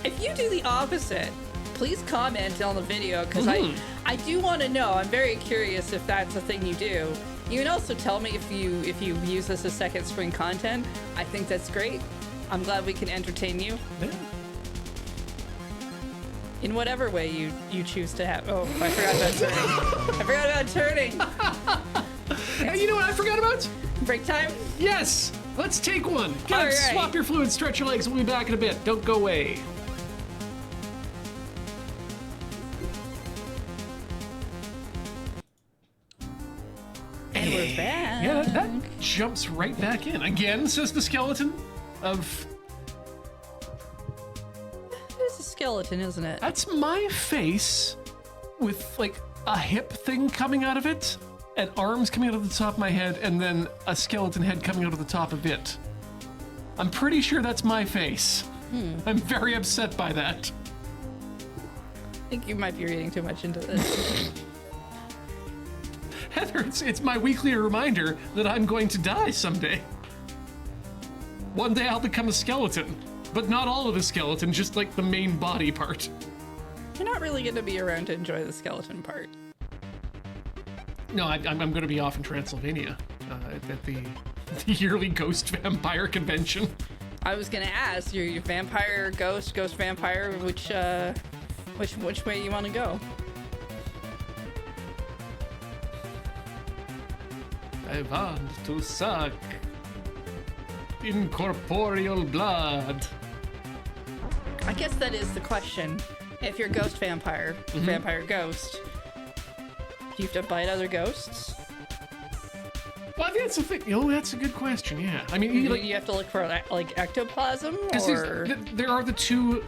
B: If you do the opposite, please comment on the video, because I do want to know. I'm very curious if that's a thing you do. You can also tell me if you use this as second screen content. I think that's great. I'm glad we can entertain you.
A: Yeah.
B: In whatever way you choose to have. Oh, I forgot about turning. I forgot about turning.
A: Hey, you know what I forgot about?
B: Break time?
A: Yes! Let's take one. Get
B: All
A: up,
B: right.
A: swap your fluid, stretch your legs. We'll be back in a bit. Don't go away.
B: And we're back.
A: Yeah, that jumps right back in. Again, says the skeleton of...
B: It's a skeleton, isn't it?
A: That's my face with, like, a hip thing coming out of it, and arms coming out of the top of my head, and then a skeleton head coming out of the top of it. I'm pretty sure that's my face. I'm very upset by that.
B: I think you might be reading too much into this.
A: Heather, it's my weekly reminder that I'm going to die someday. One day I'll become a skeleton, but not all of the skeleton, just like the main body part.
B: You're not really going to be around to enjoy the skeleton part.
A: No, I'm going to be off in Transylvania at the yearly Ghost Vampire Convention.
B: I was going to ask, your vampire, ghost vampire, which way you want to go?
A: I want to suck incorporeal blood.
B: I guess that is the question. If you're a ghost vampire, vampire ghost, do you have to bite other ghosts?
A: Well, I think that's the thing. That's a good question. Yeah, I mean,
B: You have to look for like ectoplasm, or
A: there are the two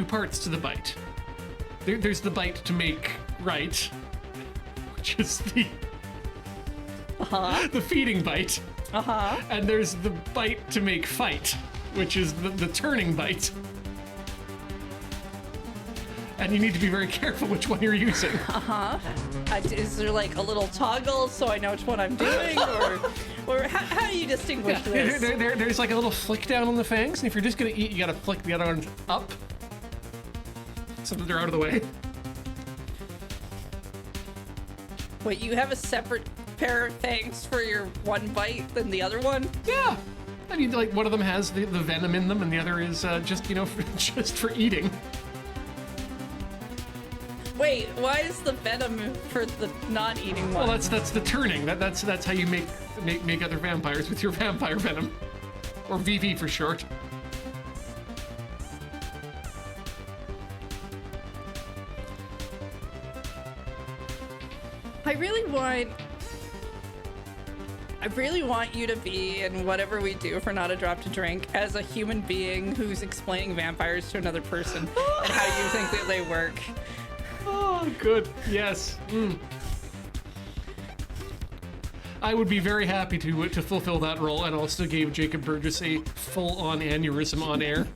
A: parts to the bite. There's the bite to make right, which is the feeding bite. And there's the bite to make fight, which is the turning bite. And you need to be very careful which one you're using.
B: Is there like a little toggle so I know which one I'm doing, or how do you distinguish this?
A: There's like a little flick down on the fangs, and if you're just gonna eat, you gotta flick the other one up so that they're out of the way.
B: Wait, you have a separate pair of fangs for your one bite than the other one?
A: Yeah. I mean, like one of them has the venom in them, and the other is just just for eating.
B: Wait, why is the venom for the non-eating one?
A: Well, that's the turning. That's how you make other vampires with your vampire venom, or VV for short.
B: I really want you to be in whatever we do for Not a Drop to Drink as a human being who's explaining vampires to another person and how you think that they work.
A: Oh, good. Yes. I would be very happy to fulfill that role, and also gave Jacob Burgess a full-on aneurysm on air.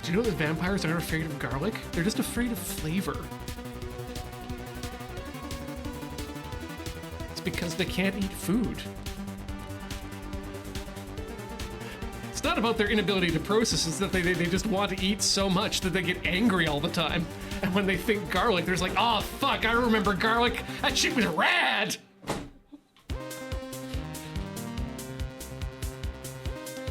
A: Do you know that vampires aren't afraid of garlic? They're just afraid of flavor. It's because they can't eat food. It's not about their inability to process, it's that they just want to eat so much that they get angry all the time. And when they think garlic, they're just like, oh fuck, I remember garlic. That shit was rad!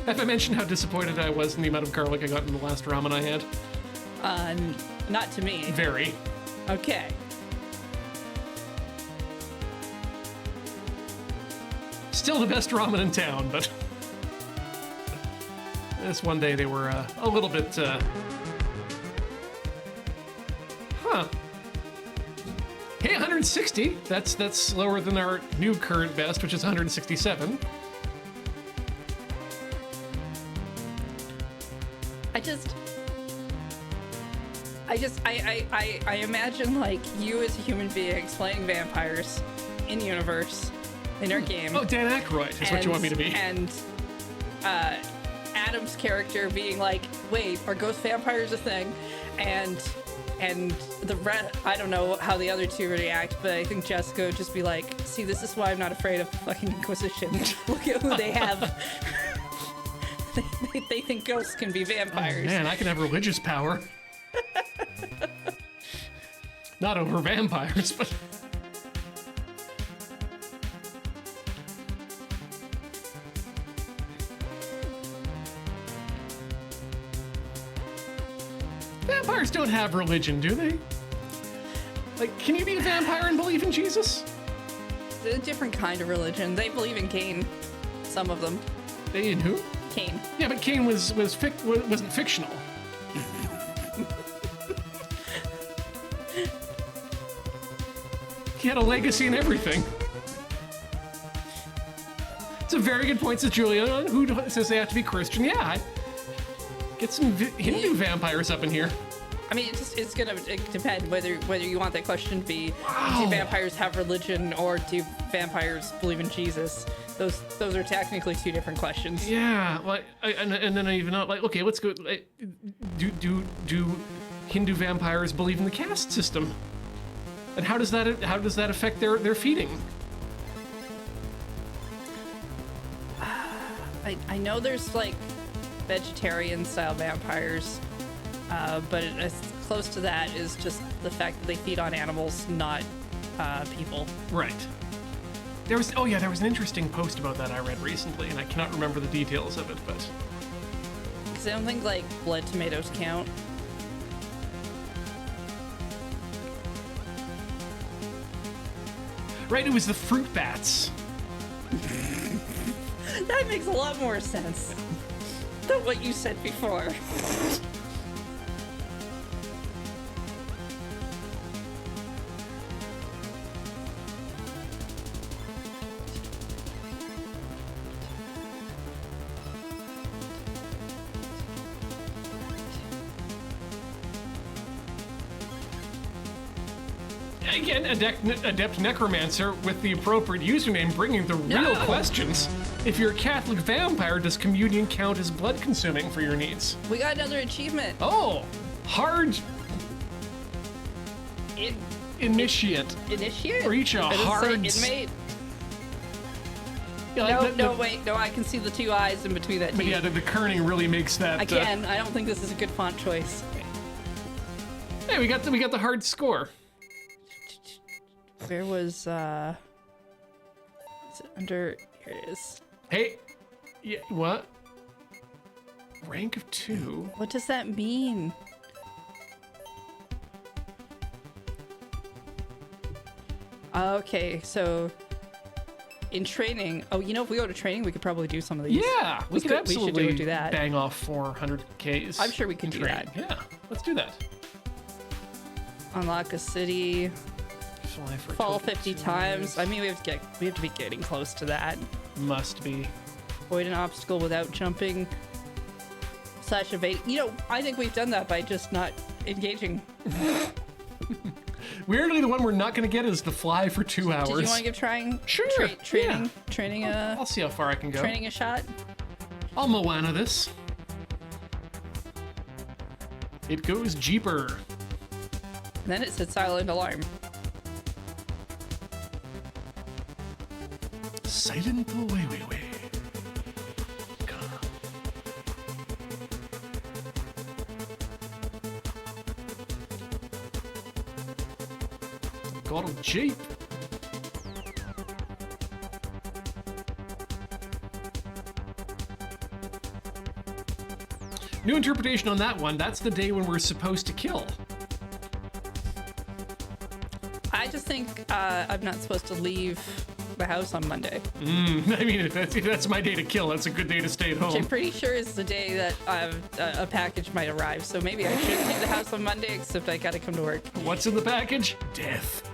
A: Have I mentioned how disappointed I was in the amount of garlic I got in the last ramen I had?
B: Not to me.
A: Very.
B: Okay.
A: Still the best ramen in town, but this one day they were a little bit, Hey, 160. That's lower than our new current best, which is 167.
B: I imagine like you as a human being playing vampires in universe in our game.
A: Oh, Dan Aykroyd is what you want me to be.
B: And Adam's character being like, wait, are ghost vampires a thing? And I don't know how the other two react, but I think Jessica would just be like, see, this is why I'm not afraid of the fucking Inquisition. Look at who they have. They think ghosts can be vampires.
A: Oh, man, I can have religious power. Not over vampires, but... Vampires don't have religion, do they? Like, can you be a vampire and believe in Jesus?
B: It's a different kind of religion. They believe in Cain. Some of them.
A: They in who?
B: Cain.
A: Yeah, but Cain wasn't fictional. He had a legacy and everything. It's a very good point, says Julia. Who says they have to be Christian? Yeah, get some Hindu vampires up in here.
B: I mean, it's gonna depend whether you want that question to be,
A: wow.
B: Do vampires have religion or do vampires believe in Jesus? Those are technically two different questions.
A: Yeah, like, and then I even like, okay, let's go. Do Hindu vampires believe in the caste system? And how does that affect their feeding?
B: I know there's like vegetarian style vampires, but as close to that is just the fact that they feed on animals, not people.
A: Right. There was an interesting post about that I read recently, and I cannot remember the details of it, but
B: Because I don't think, like, blood tomatoes count.
A: Right, it was the fruit bats.
B: That makes a lot more sense than what you said before.
A: Again, adept necromancer with the appropriate username, bringing the real questions. If you're a Catholic vampire, does communion count as blood consuming for your needs?
B: We got another achievement.
A: Oh, hard initiate.
B: Initiate?
A: Reach a
B: I didn't say
A: hard
B: inmate.
A: Yeah,
B: Wait, no, I can see the two eyes in between that.
A: But yeah, the kerning really makes that.
B: Again, I don't think this is a good font choice.
A: Hey, we got the hard score.
B: Where was is it under? Here it is.
A: Hey, yeah, what? Rank of 2.
B: What does that mean? Okay, so in training, if we go to training, we could probably do some of these.
A: Yeah, we could absolutely
B: we should do that.
A: Bang off 400 Ks.
B: I'm sure we can do that.
A: Yeah, let's do that.
B: Unlock a city.
A: Fly for
B: Fall
A: 20
B: 50 times. I mean, we have to be getting close to that.
A: Must be.
B: Avoid an obstacle without jumping. / evade. I think we've done that by just not engaging.
A: Weirdly, the one we're not going to get is the fly for 2 hours.
B: Did you want to give training?
A: I'll see how far I can go.
B: Training a shot.
A: I'll Moana this. It goes jeeper.
B: And then it said silent alarm.
A: Silent away. Got a jeep. New interpretation on that one. That's the day when we're supposed to kill.
B: I just think I'm not supposed to leave the house on Monday.
A: I mean, if that's my day to kill, that's a good day to stay at home.
B: Which I'm pretty sure is the day that a package might arrive. So maybe I should leave the house on Monday, except I gotta come to work.
A: What's in the package? Death.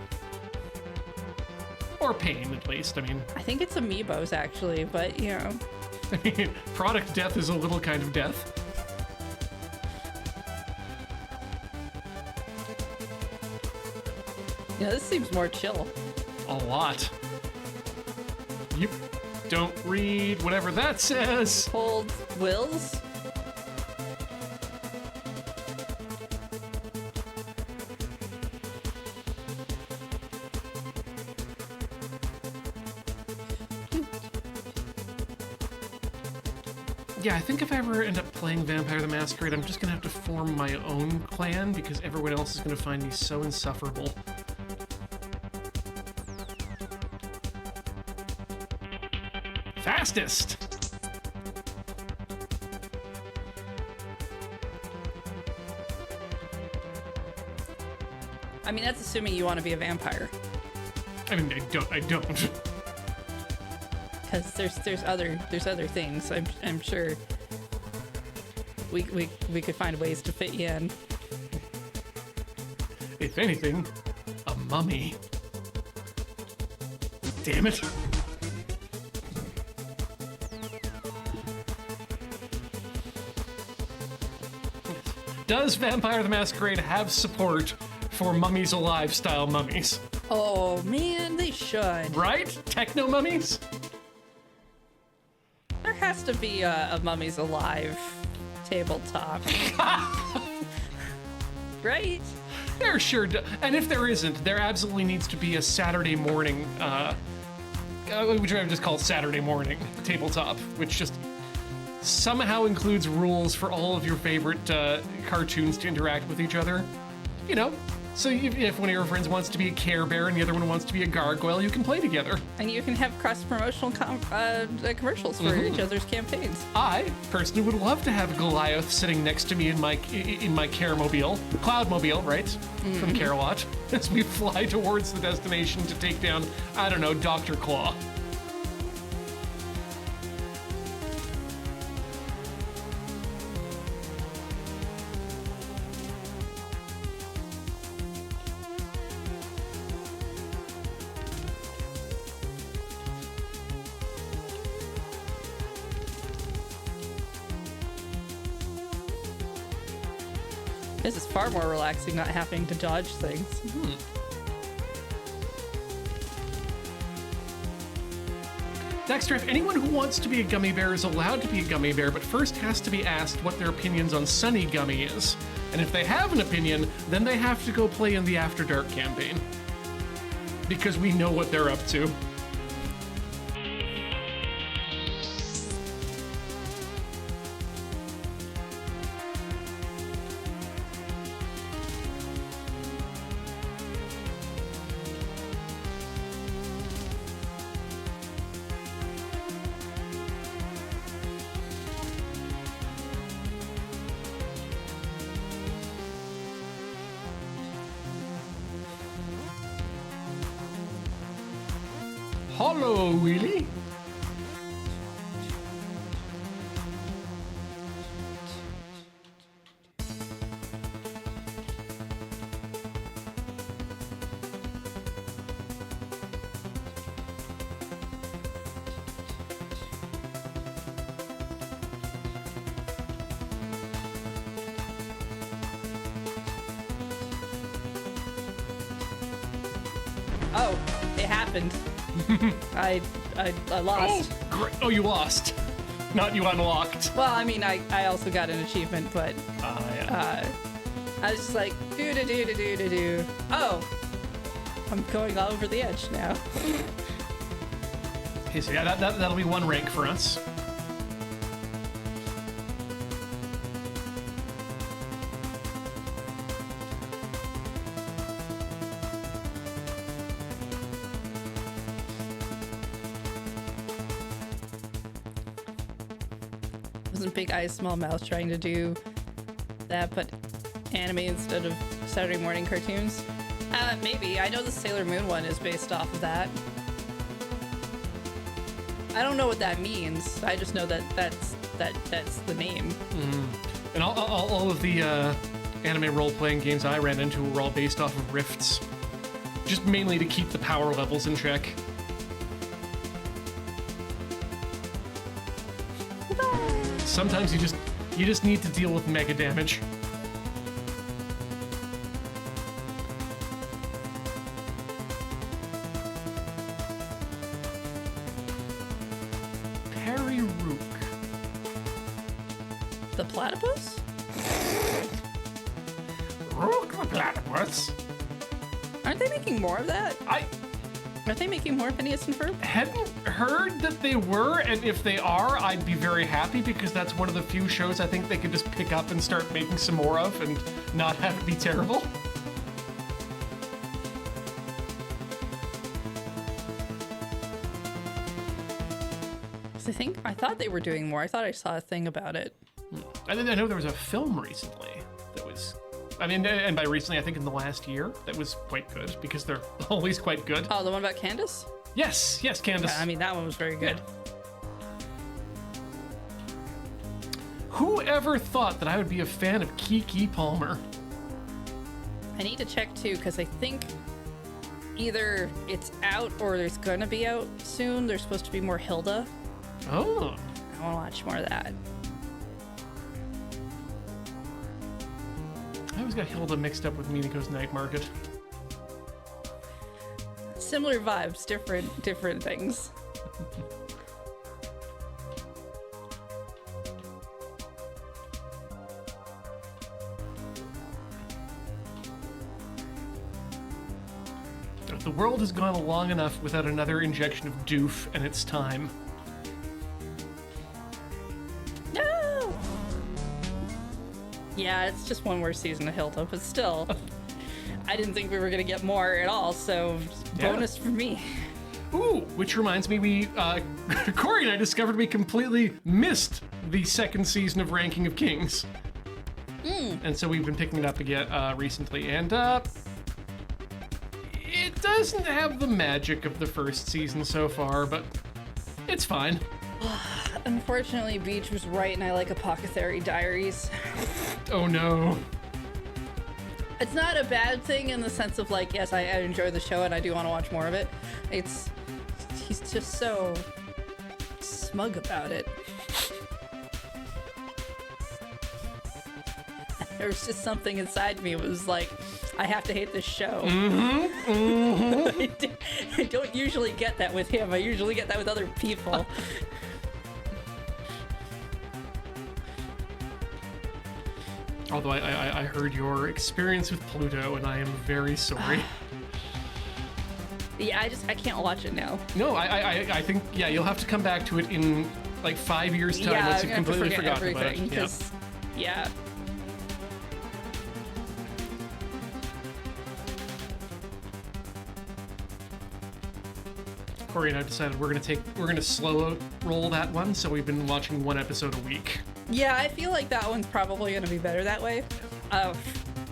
A: Or pain, at least. I mean,
B: I think it's amiibos, actually, but,
A: I mean, product death is a little kind of death.
B: This seems more chill.
A: A lot. You don't read whatever that says.
B: Hold wills?
A: Yeah, I think if I ever end up playing Vampire the Masquerade, I'm just gonna have to form my own clan because everyone else is gonna find me so insufferable. Fastest!
B: I mean, that's assuming you want to be a vampire.
A: I mean, I don't.
B: Because there's other things. I'm sure we could find ways to fit you in.
A: If anything, a mummy. Damn it. Does Vampire the Masquerade have support for mummies alive style mummies?
B: Oh man, they should.
A: Right? Techno mummies?
B: There has to be a Mummies Alive tabletop. Right?
A: There sure do. And if there isn't, there absolutely needs to be a Saturday morning, which I would just call Saturday morning tabletop, which just somehow includes rules for all of your favorite cartoons to interact with each other. So if one of your friends wants to be a Care Bear and the other one wants to be a gargoyle, you can play together.
B: And you can have cross-promotional commercials for each other's campaigns.
A: I personally would love to have Goliath sitting next to me in my Care-mobile, Cloud-mobile, right, from Carelot, as we fly towards the destination to take down, I don't know, Dr. Claw.
B: This is far more relaxing not having to dodge things.
A: Dexter, if anyone who wants to be a gummy bear is allowed to be a gummy bear, but first has to be asked what their opinions on Sunny Gummy is. And if they have an opinion, then they have to go play in the After Dark campaign. Because we know what they're up to. Hello, Willy.
B: Oh, it happened. I lost.
A: Oh, great. Oh, you lost. Not you unlocked.
B: Well, I mean, I also got an achievement, but
A: Yeah.
B: I was just like, do. Oh, I'm going all over the edge now.
A: Okay, so yeah, that'll be one rank for us.
B: Wasn't Big Eyes Small Mouth trying to do that, but anime instead of Saturday morning cartoons? Maybe. I know the Sailor Moon one is based off of that. I don't know what that means. I just know that that's the name.
A: And all of the anime role-playing games I ran into were all based off of rifts. Just mainly to keep the power levels in check. Sometimes you just need to deal with mega damage. Perry Rook.
B: The platypus?
A: Rook the platypus?
B: Aren't they making more of that? Aren't they making more Phineas and Ferb?
A: Hadn't heard that they were, and if they are, I'd be very happy because that's one of the few shows I think they could just pick up and start making some more of and not have it be terrible.
B: I thought they were doing more. I thought I saw a thing about it.
A: And then I know there was a film recently that was, I mean, and by recently, I think in the last year, that was quite good because they're always quite good.
B: Oh, the one about Candace?
A: Yes, Candace.
B: Yeah, I mean, that one was very good.
A: Yeah. Who ever thought that I would be a fan of Kiki Palmer?
B: I need to check too, because I think either it's out or there's gonna be out soon. There's supposed to be more Hilda.
A: Oh.
B: I want to watch more of that.
A: I always got Hilda mixed up with Miniko's Night Market.
B: Similar vibes, different things.
A: The world has gone long enough without another injection of doof, and it's time.
B: Yeah, it's just one more season of Hilda, but still. I didn't think we were gonna get more at all, so bonus for me.
A: Ooh, which reminds me, Corey and I discovered we completely missed the second season of Ranking of Kings. And so we've been picking it up again recently, and it doesn't have the magic of the first season so far, but it's fine.
B: Unfortunately, Beach was right, and I like Apothecary Diaries.
A: Oh no.
B: It's not a bad thing in the sense of like, yes, I enjoy the show and I do want to watch more of it. He's just so smug about it. There was just something inside me. It was like, I have to hate this show. I don't usually get that with him. I usually get that with other people.
A: Although I heard your experience with Pluto, and I am very sorry.
B: Yeah, I can't watch it now.
A: No, I think, yeah, you'll have to come back to it in like 5 years' time once you've completely forgotten about it.
B: Yeah.
A: Corey and I decided we're gonna slow roll that one, so we've been watching one episode a week.
B: Yeah, I feel like that one's probably going to be better that way.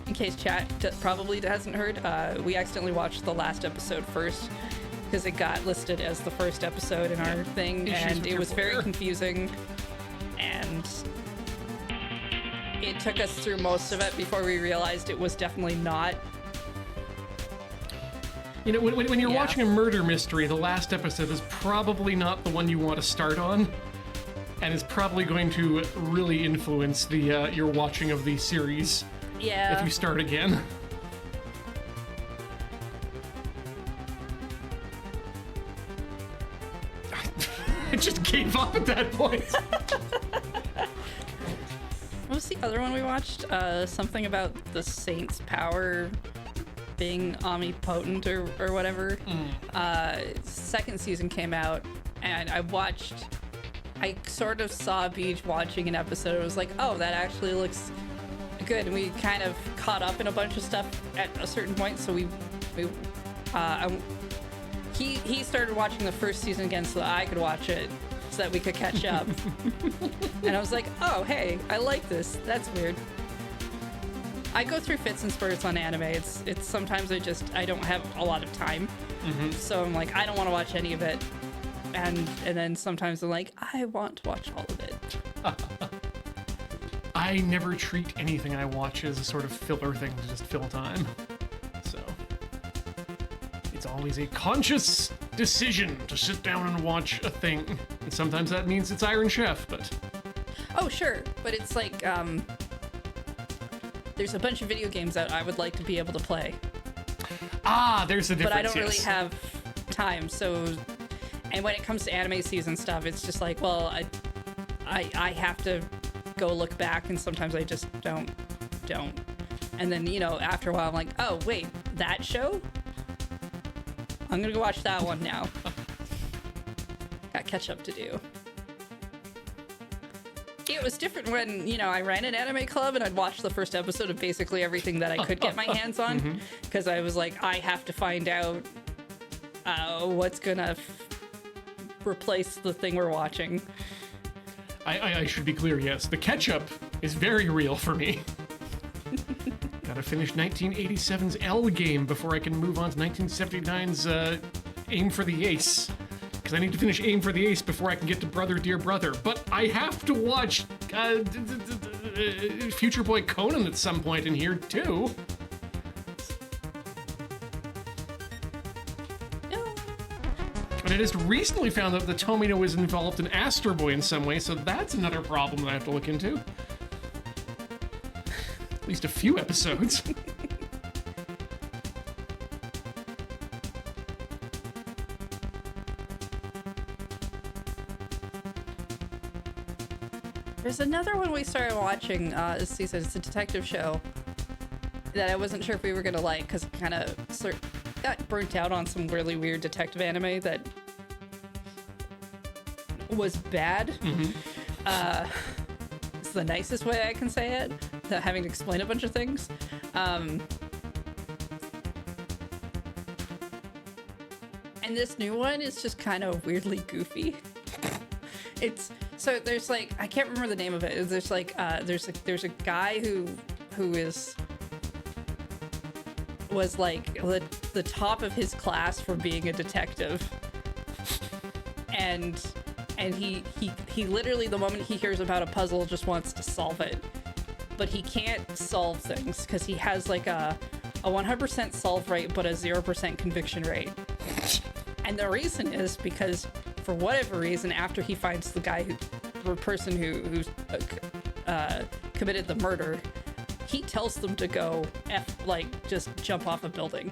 B: In case chat probably hasn't heard, we accidentally watched the last episode first because it got listed as the first episode in our thing, and it was very confusing. And it took us through most of it before we realized it was definitely not.
A: You know, when you're watching a murder mystery, the last episode is probably not the one you want to start on, and is probably going to really influence the your watching of the series.
B: Yeah.
A: If you start again. I just gave up at that point.
B: What was the other one we watched? Something about the saint's power being omnipotent or whatever. Second season came out, and I sort of saw Beach watching an episode. It was like, oh, that actually looks good. And we kind of caught up in a bunch of stuff at a certain point. So he started watching the first season again so that I could watch it, so that we could catch up. And I was like, oh, hey, I like this. That's weird. I go through fits and spurts on anime. It's sometimes I don't have a lot of time. So I'm like, I don't want to watch any of it. And then sometimes I'm like, I want to watch all of it.
A: I never treat anything I watch as a sort of filler thing to just fill time. So it's always a conscious decision to sit down and watch a thing. And sometimes that means it's Iron Chef, but...
B: Oh, sure. But it's like, there's a bunch of video games that I would like to be able to play.
A: Ah, there's a difference,
B: but I don't really have time, so... And when it comes to anime season stuff, it's just like, well, I have to go look back, and sometimes I just don't. And then, after a while, I'm like, oh, wait, that show? I'm gonna go watch that one now. Got catch up to do. It was different when, I ran an anime club and I'd watch the first episode of basically everything that I could get my hands on, because I was like, I have to find out what's gonna replace the thing we're watching.
A: I should be clear, yes. The catch-up is very real for me. Gotta finish 1987's L game before I can move on to 1979's Aim for the Ace. Because I need to finish Aim for the Ace before I can get to Brother Dear Brother. But I have to watch Future Boy Conan at some point in here, too. And I just recently found out that Tomino was involved in Astro Boy in some way, so that's another problem that I have to look into. At least a few episodes.
B: There's another one we started watching this season. It's a detective show that I wasn't sure if we were going to like, because it kind of got burnt out on some really weird detective anime that was bad. It's the nicest way I can say it, without having to explain a bunch of things. And this new one is just kind of weirdly goofy. It's so there's like I can't remember the name of it. There's like there's a guy who was like the top of his class for being a detective, and he literally the moment he hears about a puzzle just wants to solve it, but he can't solve things because he has like a 100% solve rate but a 0% conviction rate. And the reason is because for whatever reason, after he finds the person who committed the murder, he tells them to go just jump off a building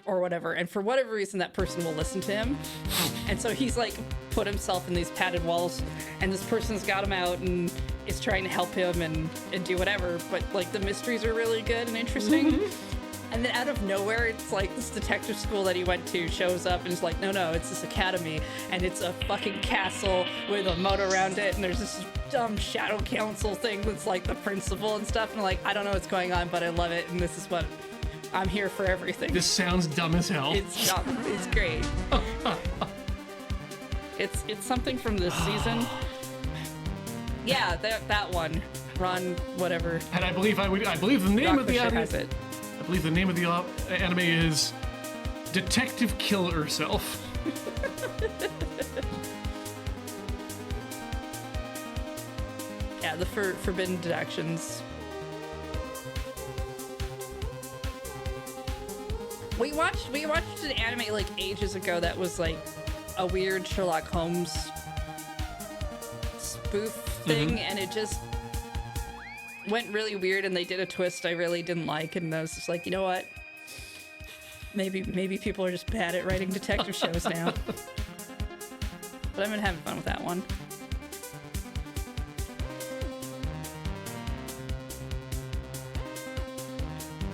B: or whatever. And for whatever reason, that person will listen to him. And so he's like put himself in these padded walls, and this person's got him out and is trying to help him and do whatever. But like the mysteries are really good and interesting. Mm-hmm. And then out of nowhere, it's like this detective school that he went to shows up and is like, no, it's this academy. And it's a fucking castle with a moat around it. And there's this dumb shadow council thing that's like the principal and stuff. And I'm like, I don't know what's going on, but I love it. And this is what I'm here for everything.
A: This sounds dumb as hell.
B: It's dumb. It's great. It's something from this season. Yeah, that one. Ron, whatever.
A: And I believe the name of the
B: anime.
A: has it. I believe the name of the anime is Detective Kill Herself.
B: Yeah, the forbidden deductions. We watched an anime like ages ago that was like a weird Sherlock Holmes spoof thing, and it just went really weird, and they did a twist I really didn't like, and I was just like, you know what? Maybe people are just bad at writing detective shows now. But I've been having fun with that one.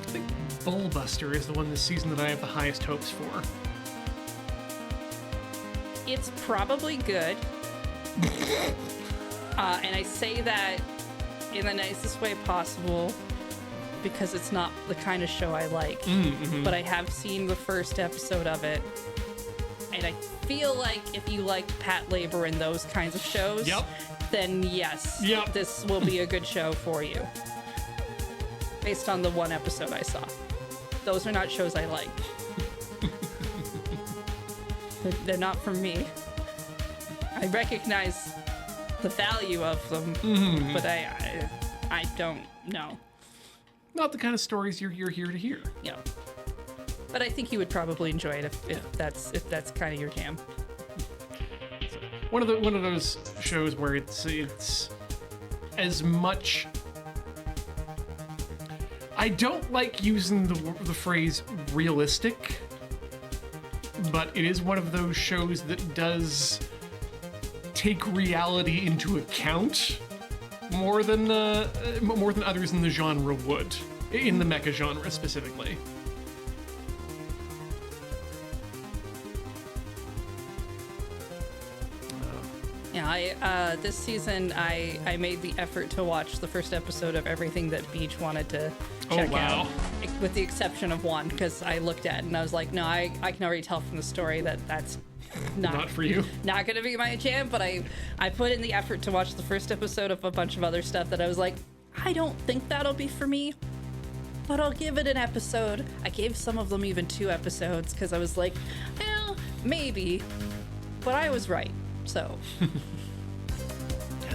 A: I think Bullbuster is the one this season that I have the highest hopes for.
B: It's probably good. And I say that in the nicest way possible because it's not the kind of show I like. Mm-hmm. But I have seen the first episode of it, and I feel like if you liked Pat Labor and those kinds of shows, then yes, this will be a good show for you. Based on the one episode I saw. Those are not shows I like. They're not for me. I recognize the value of them, but I don't know.
A: Not the kind of stories you're here to hear.
B: Yeah. But I think you would probably enjoy it if that's kind of your jam.
A: One of those shows where it's as much. I don't like using the phrase realistic, but it is one of those shows that does take reality into account more than others in the genre would, in the mecha genre specifically.
B: Yeah, this season I made the effort to watch the first episode of everything that Beach wanted to check out, with the exception of one, because I looked at it and I was like, no, I can already tell from the story that's
A: not for you.
B: Not gonna be my jam, but I put in the effort to watch the first episode of a bunch of other stuff that I was like, I don't think that'll be for me, but I'll give it an episode. I gave some of them even 2 episodes because I was like, well, maybe, but I was right. So,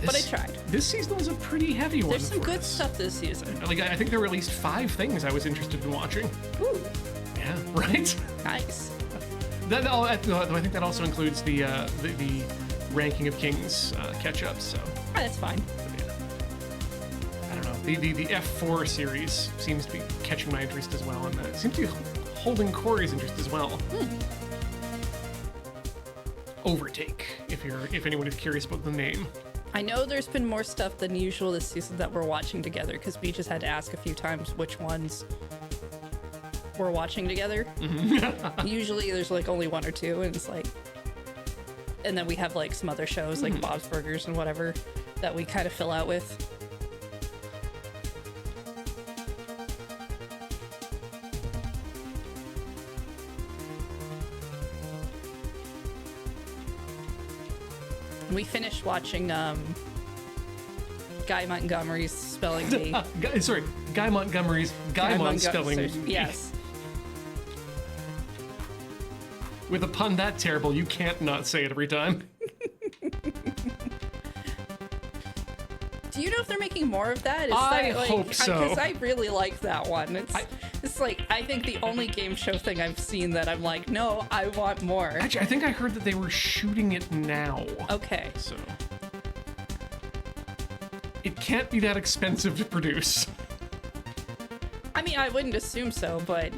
B: but I tried.
A: This season was a pretty heavy one.
B: There's some good stuff this season.
A: Like, I think there were at least 5 things I was interested in watching.
B: Ooh.
A: Yeah, right?
B: Nice.
A: Though I think that also includes the Ranking of Kings catch-ups. So
B: that's fine.
A: Yeah. I don't know. The F4 series seems to be catching my interest as well, and it seems to be holding Corey's interest as well. Overtake, if anyone is curious about the name.
B: I know there's been more stuff than usual this season that we're watching together, because we just had to ask a few times which ones we're watching together. Mm-hmm. Usually there's like only 1 or 2, and it's like, and then we have like some other shows like Bob's Burgers and whatever that we kind of fill out with. We finished watching Guy Montgomery's Spelling Bee.
A: Guy Montgomery's Guymon Spelling Bee.
B: Yes.
A: With a pun that terrible, you can't not say it every time.
B: Do you know if they're making more of that?
A: I hope so.
B: Because I really like that one. It's like, I think the only game show thing I've seen that I'm like, no, I want more.
A: Actually, I think I heard that they were shooting it now.
B: Okay.
A: So it can't be that expensive to produce.
B: I mean, I wouldn't assume so, but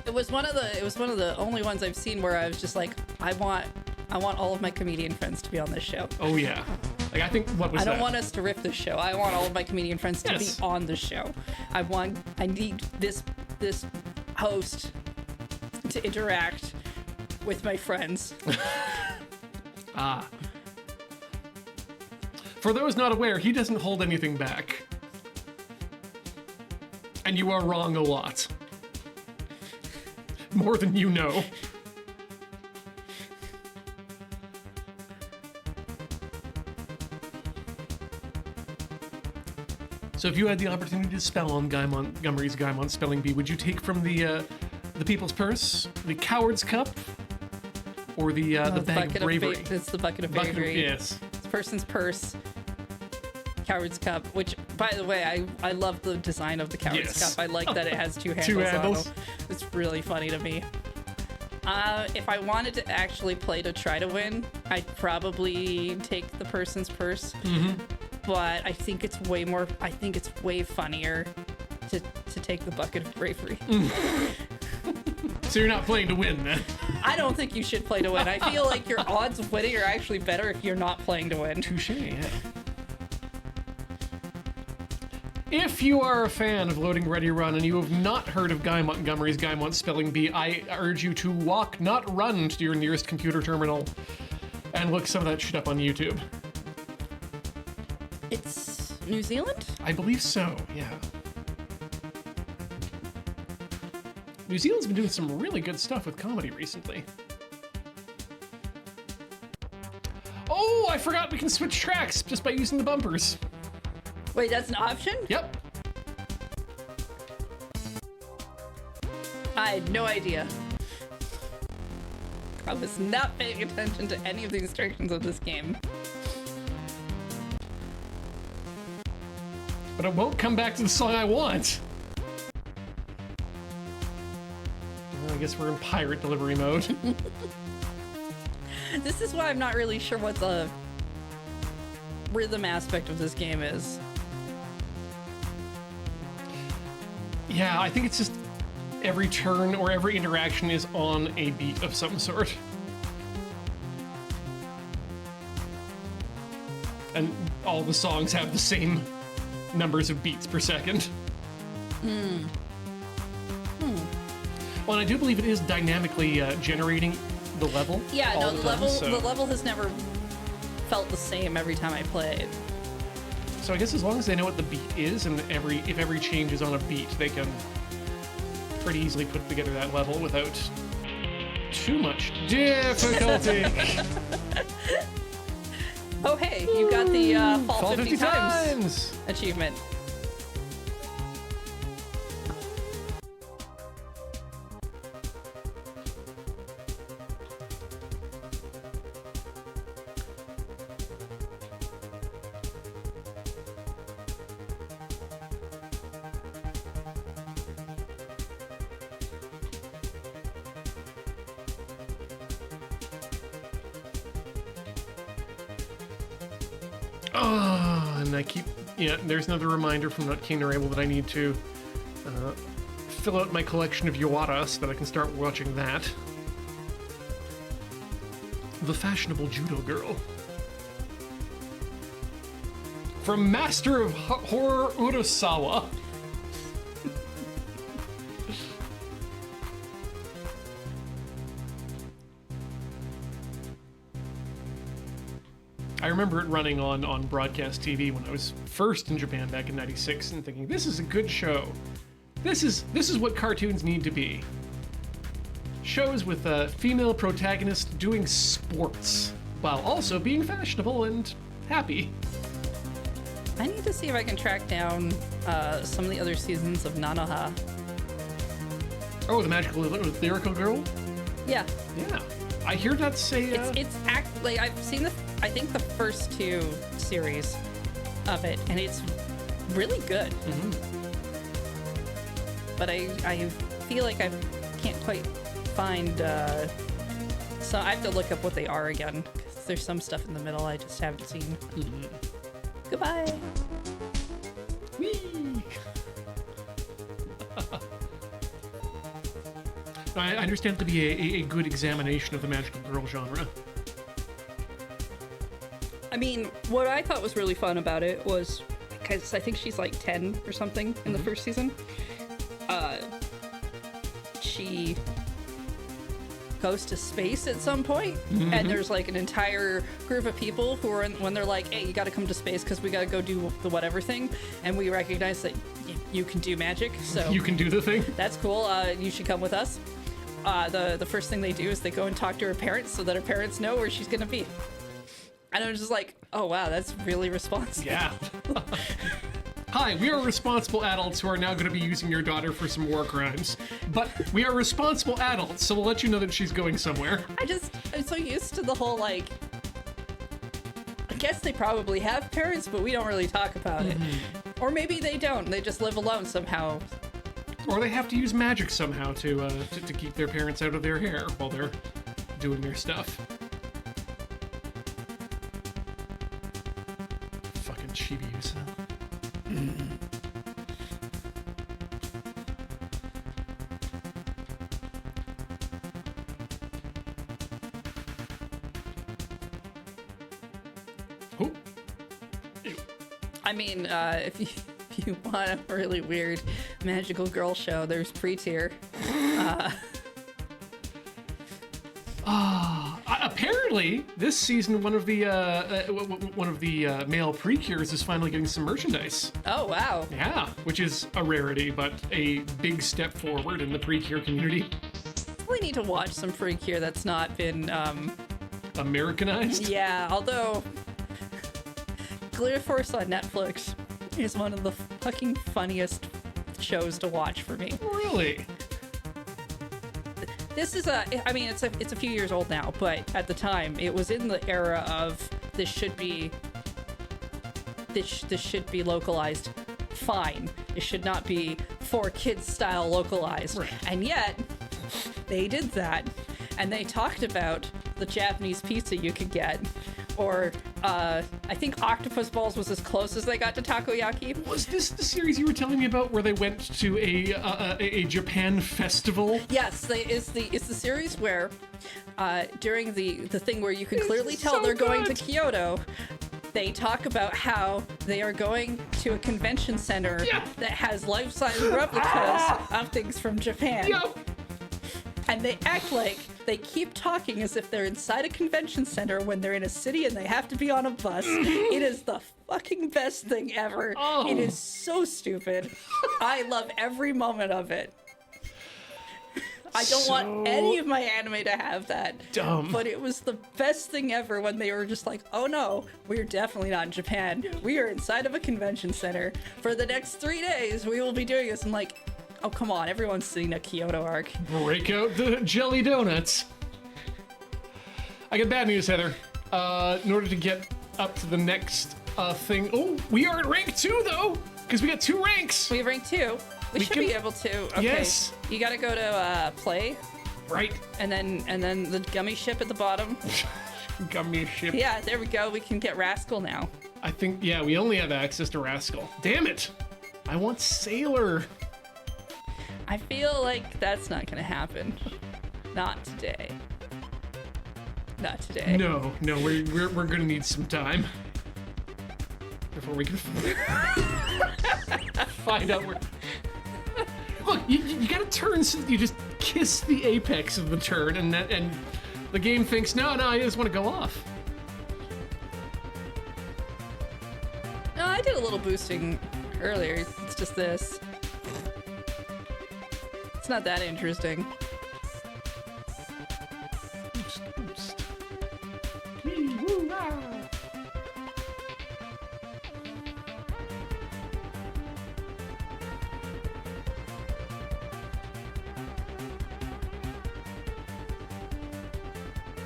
B: it was one of the only ones I've seen where I was just like, I want all of my comedian friends to be on this show.
A: Oh yeah. Like, I think, what was
B: I
A: that?
B: don't want us to riff the show. I want all of my comedian friends to be on the show. I need this host to interact with my friends.
A: For those not aware, he doesn't hold anything back. And you are wrong a lot. More than you know. So if you had the opportunity to spell on Guy Montgomery's Guymon Spelling Bee, would you take from the People's Purse, the Coward's Cup, or the Bag of Bravery?
B: It's the Bucket of Bravery.
A: Yes.
B: It's person's purse. Coward's Cup, which, by the way, I love the design of the Coward's Cup. I like that it has two handles. On it. It's really funny to me. If I wanted to actually play to try to win, I'd probably take the person's purse. Mm-hmm. But I think it's way funnier to take the Bucket of Bravery.
A: So you're not playing to win, then?
B: I don't think you should play to win. I feel like your odds of winning are actually better if you're not playing to win.
A: Touche, yeah. If you are a fan of Loading Ready Run and you have not heard of Guy Montgomery's Guymon Spelling Bee, I urge you to walk, not run, to your nearest computer terminal and look some of that shit up on YouTube.
B: It's New Zealand?
A: I believe so, yeah. New Zealand's been doing some really good stuff with comedy recently. Oh, I forgot we can switch tracks just by using the bumpers.
B: Wait, that's an option?
A: Yep.
B: I had no idea. I was not paying attention to any of the instructions of this game.
A: But it won't come back to the song I want. Well, I guess we're in pirate delivery mode.
B: This is why I'm not really sure what the rhythm aspect of this game is.
A: Yeah, I think it's just every turn or every interaction is on a beat of some sort. And all the songs have the same numbers of beats per second. Well, and I do believe it is dynamically generating the level.
B: Yeah, no,
A: the
B: level has never felt the same every time I play it.
A: So I guess as long as they know what the beat is, and if every change is on a beat, they can pretty easily put together that level without too much difficulty.
B: Oh, hey, you got the fall 50 times achievement.
A: And I keep, there's another reminder from Not Keen or Able that I need to fill out my collection of Yawara so that I can start watching that. The Fashionable Judo Girl. From Master of Horror Urasawa. I remember it running on broadcast TV when I was first in Japan back in '96 and thinking, this is a good show. This is what cartoons need to be. Shows with a female protagonist doing sports while also being fashionable and happy.
B: I need to see if I can track down some of the other seasons of Nanoha.
A: Oh, the magical lyrical girl?
B: Yeah.
A: Yeah. I hear that's a...
B: Like, I've seen I think the first 2 series of it, and it's really good.
A: Mm-hmm.
B: But I feel like I can't quite find, so I have to look up what they are again, because there's some stuff in the middle I just haven't seen.
A: Mm-hmm.
B: Goodbye.
A: Whee! I understand it to be a good examination of the magical girl genre.
B: I mean, what I thought was really fun about it was, because I think she's like 10 or something in the first season, she goes to space at some point, and there's like an entire group of people who are when they're like, hey, you got to come to space because we got to go do the whatever thing, and we recognize that you can do magic, so
A: You can do the thing?
B: that's cool. You should come with us. The first thing they do is they go and talk to her parents so that her parents know where she's gonna be. And I'm just like, oh wow, that's really responsible.
A: Yeah. Hi, we are responsible adults who are now going to be using your daughter for some war crimes. But we are responsible adults, so we'll let you know that she's going somewhere.
B: I'm so used to the whole, like, I guess they probably have parents, but we don't really talk about it. Or maybe they don't, they just live alone somehow.
A: Or they have to use magic somehow to keep their parents out of their hair while they're doing their stuff. Fucking chibis. Oh. Ew.
B: I mean, if you want a really weird magical girl show, there's Pre-Tier.
A: Apparently, this season, one of the male precures is finally getting some merchandise.
B: Oh, wow.
A: Yeah, which is a rarity, but a big step forward in the precure community.
B: We need to watch some Pre-Cure that's not been,
A: Americanized?
B: yeah, although Glitter Force on Netflix is one of the fucking funniest shows to watch for me.
A: Really?
B: This is it's a few years old now, but at the time it was in the era of this should be localized fine. It should not be for kids style localized.
A: Right.
B: And yet they did that, and they talked about the Japanese pizza you could get, or I think octopus balls was as close as they got to takoyaki.
A: Was this the series you were telling me about where they went to a Japan festival?
B: Yes, it's the series where during the thing where you can clearly tell
A: so
B: they're going to
A: good.
B: Kyoto, they talk about how they are going to a convention center that has life-size replicas of things from Japan.
A: Yep.
B: And they act like they keep talking as if they're inside a convention center when they're in a city and they have to be on a bus. It is the fucking best thing ever.
A: Oh.
B: It is so stupid. I love every moment of it. I don't want any of my anime to have that.
A: Dumb.
B: But it was the best thing ever when they were just like, oh no, we're definitely not in Japan. We are inside of a convention center. For the next 3 days, we will be doing this. I'm like, oh, come on, everyone's seen a Kyoto arc.
A: Break out the jelly donuts. I got bad news, Heather. In order to get up to the next thing... Oh, we are at rank 2, though, because we got 2 ranks.
B: We have rank 2. We should be able to. Okay.
A: Yes.
B: You gotta go to play,
A: Right.
B: and then the gummy ship at the bottom.
A: Gummy ship.
B: Yeah, there we go. We can get Rascal now.
A: I think, yeah, we only have access to Rascal. Damn it. I want Sailor.
B: I feel like that's not gonna happen. Not today. Not today.
A: No, we're gonna need some time before we can find out where. Look, you gotta turn so that you just kiss the apex of the turn, and the game thinks, no, I just want to go off.
B: No, I did a little boosting earlier. It's just this. It's not that interesting.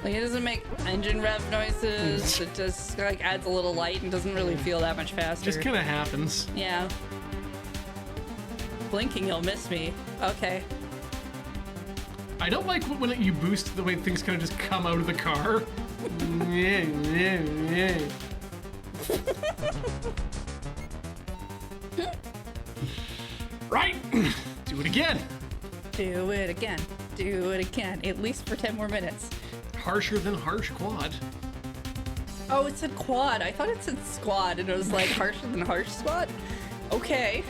B: Like, it doesn't make engine rev noises. It just like adds a little light and doesn't really feel that much faster.
A: Just kind of happens.
B: Yeah. Blinking, you'll miss me. Okay.
A: I don't like when you boost the way things kind of just come out of the car. Right. Do it again.
B: Do it again. Do it again. At least for 10 more minutes.
A: Harsher than harsh quad.
B: Oh, it said quad. I thought it said squad, and it was like harsher than harsh squad. Okay.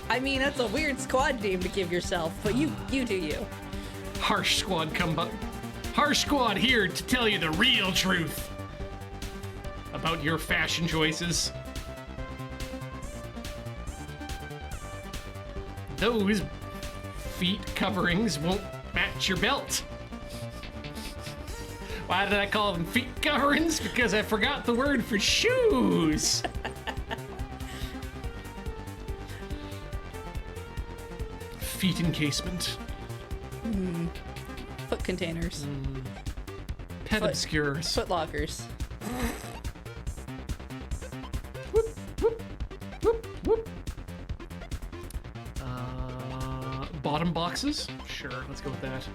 B: I mean, that's a weird squad name to give yourself, but you do you.
A: Harsh squad Harsh squad here to tell you the real truth about your fashion choices. Those feet coverings won't match your belt. Why did I call them feet coverings? Because I forgot the word for shoes. Feet encasement.
B: Foot containers.
A: Pet obscures.
B: Foot lockers.
A: Whoop, whoop, whoop, whoop. Bottom boxes? Sure, let's go with that.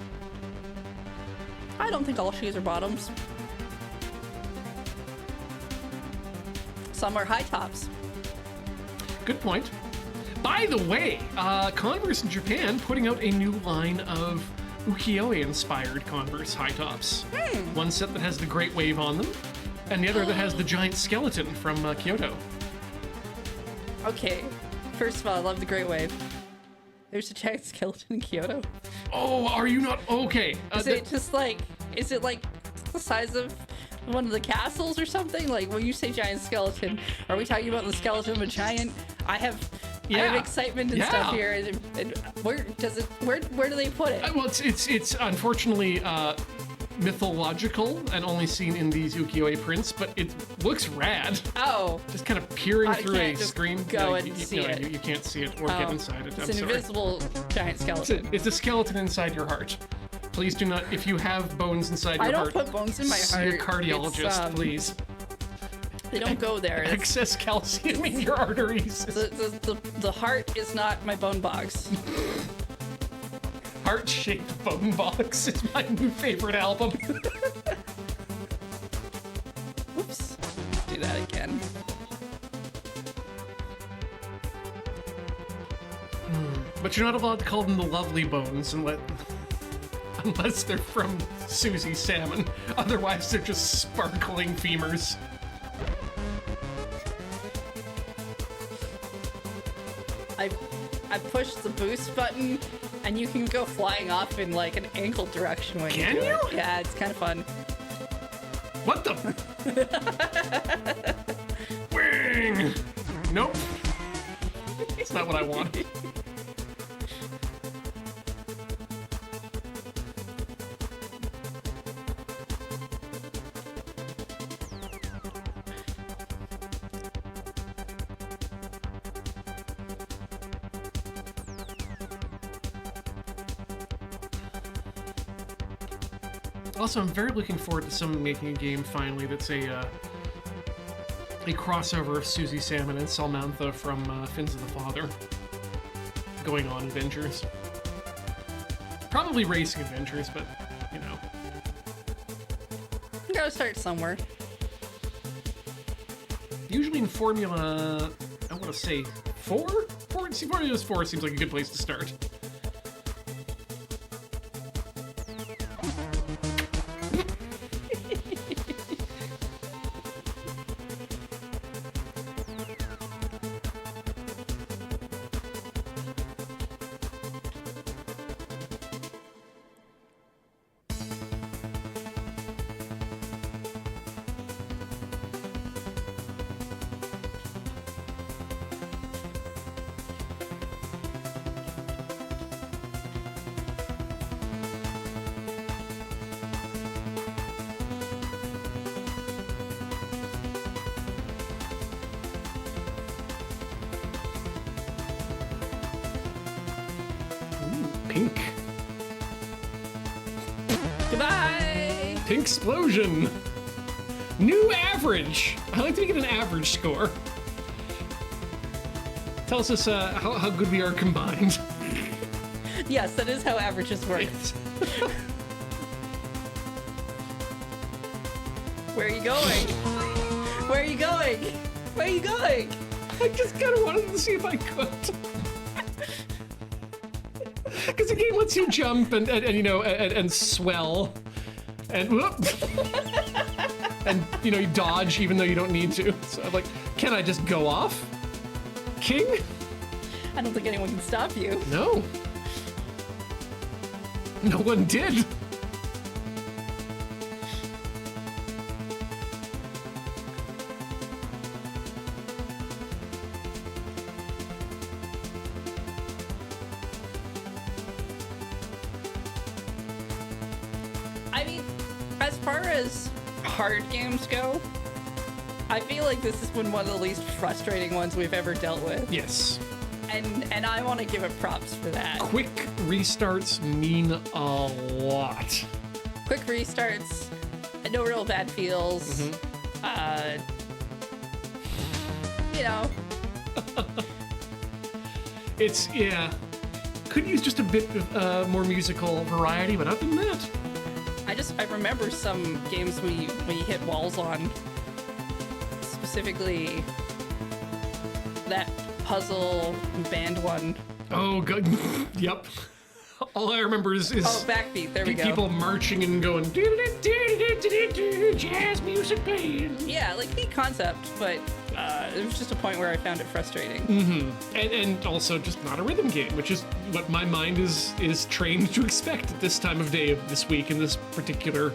B: I don't think all shoes are bottoms. Some are high tops.
A: Good point. By the way, Converse in Japan putting out a new line of ukiyo-inspired Converse high tops. One set that has the Great Wave on them, and the other that has the giant skeleton from Kyoto.
B: Okay. First of all, I love the Great Wave. There's a giant skeleton in Kyoto.
A: Oh, are you not? Okay.
B: Is it like the size of one of the castles or something? Like, when you say giant skeleton, are we talking about the skeleton of a giant? I have excitement and stuff here. And where do they put it?
A: Well, it's unfortunately mythological and only seen in these ukiyo-e prints, but it looks rad.
B: Oh.
A: Just kind of peering through a
B: just
A: screen.
B: Go and see it.
A: You can't see it or get inside it.
B: It's an invisible giant skeleton.
A: It's a skeleton inside your heart. Please do not, if you have bones inside your
B: I
A: heart.
B: don't put bones in my
A: see
B: heart.
A: a cardiologist,
B: It's,
A: please.
B: They don't go there.
A: Excess calcium in your arteries.
B: The heart is not my bone box.
A: Heart-shaped bone box is my new favorite album.
B: Oops. Do that again.
A: But you're not allowed to call them the lovely bones unless they're from Susie Salmon. Otherwise, they're just sparkling femurs.
B: I pushed the boost button, and you can go flying off in like an ankle direction when
A: Can
B: you do
A: you?
B: it. Yeah, it's kind of fun.
A: What the? Wing! Nope. That's not what I want. Also, I'm very looking forward to someone making a game finally that's a crossover of Susie Salmon and Salmantha from Fins of the Father going on adventures. Probably racing adventures, but, you know.
B: You gotta start somewhere.
A: Usually in Formula, I want to say 4? Formula 4 seems like a good place to start.
B: Goodbye!
A: Pink explosion. New average. I like to get an average score. Tells us how good we are combined.
B: Yes, that is how averages work. Where are you going? Where are you going? Where are you going?
A: I just kind of wanted to see if I could. Because the game lets you jump and you know and swell and whoop. And you know you dodge even though you don't need to. So I'm like, can I just go off? King?
B: I don't think anyone can stop you.
A: No. No one did.
B: I mean, as far as hard games go, I feel like this has been one of the least frustrating ones we've ever dealt with.
A: Yes.
B: And I want to give it props for that.
A: Quick restarts mean a lot.
B: Quick restarts, no real bad feels. You know,
A: It's, yeah. Could use just a bit of more musical variety, but other than that,
B: I remember some games we hit walls on. Specifically, that puzzle band one.
A: oh god, yep. All I remember is
B: Oh, Backbeat. There we go.
A: people marching and going jazz music playing.
B: Yeah, like neat concept, but it was just a point where I found it frustrating.
A: And also just not a rhythm game, which is what my mind is trained to expect at this time of day of this week in this particular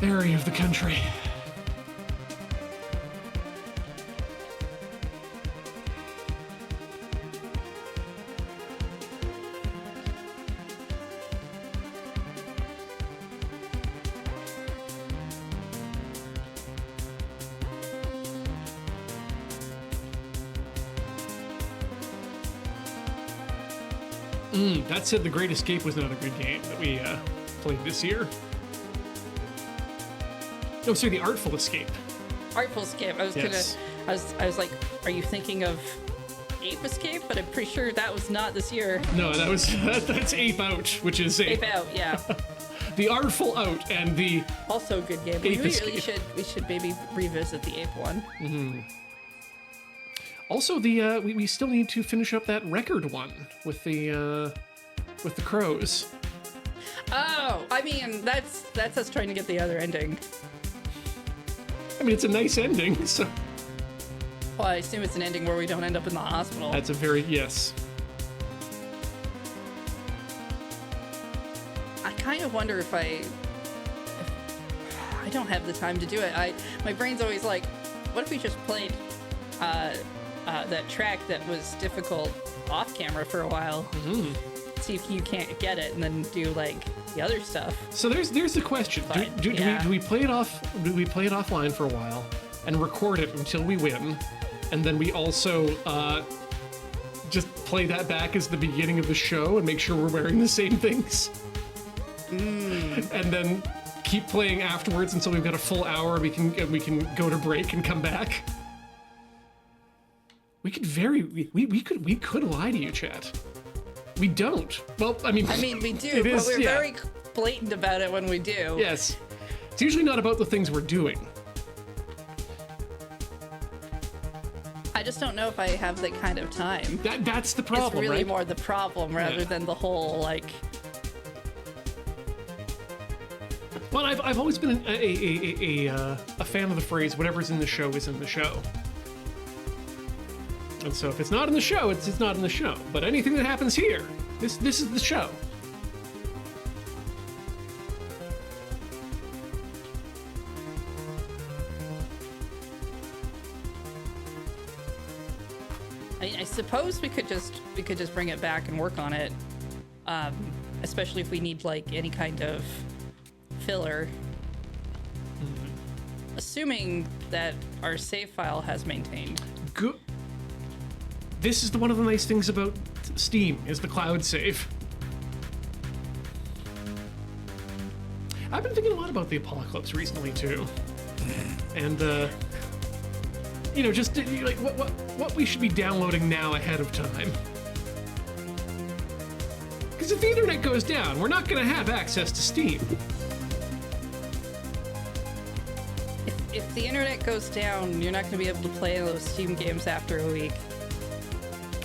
A: area of the country. That said, The Great Escape was not a good game that we played this year. No, sorry, The Artful Escape.
B: Artful Escape. I was
A: Yes.
B: I was like, are you thinking of Ape Escape? But I'm pretty sure that was not this year.
A: No, that's Ape Out, which is
B: Ape Out, yeah.
A: The Artful Out and the
B: Also a good game.
A: Ape
B: We
A: Escape.
B: should maybe revisit the Ape one.
A: also the we still need to finish up that record one with the crows.
B: Oh, I mean that's us trying to get the other ending.
A: I mean, it's a nice ending, so
B: Well, I assume it's an ending where we don't end up in the hospital.
A: that's a very yes.
B: I kind of wonder if I don't have the time to do it. My brain's always like, what if we just played that track that was difficult off camera for a while? See if you can't get it, and then do like the other stuff.
A: So there's the question:
B: But,
A: do
B: yeah.
A: we play it off? Do we play it offline for a while and record it until we win, and then we also just play that back as the beginning of the show and make sure we're wearing the same things, and then keep playing afterwards until we've got a full hour. We can go to break and come back. We could lie to you, chat. We don't. Well, I mean
B: we do,
A: it
B: but
A: is,
B: we're
A: yeah.
B: very blatant about it when we do.
A: Yes. It's usually not about the things we're doing.
B: I just don't know if I have that kind of time.
A: That's the problem,
B: It's really
A: right?
B: more the problem rather
A: Yeah.
B: than the whole like.
A: Well, I've always been a fan of the phrase "whatever's in the show is in the show." And so if it's not in the show, it's not in the show. But anything that happens here, this is the show.
B: I suppose we could just bring it back and work on it, especially if we need like any kind of filler. Assuming that our save file has maintained.
A: Good. This is one of the nice things about Steam is the cloud save. I've been thinking a lot about the apocalypse recently too, and just like what we should be downloading now ahead of time. Because if the internet goes down, we're not going to have access to Steam.
B: If the internet goes down, you're not going to be able to play those Steam games after a week.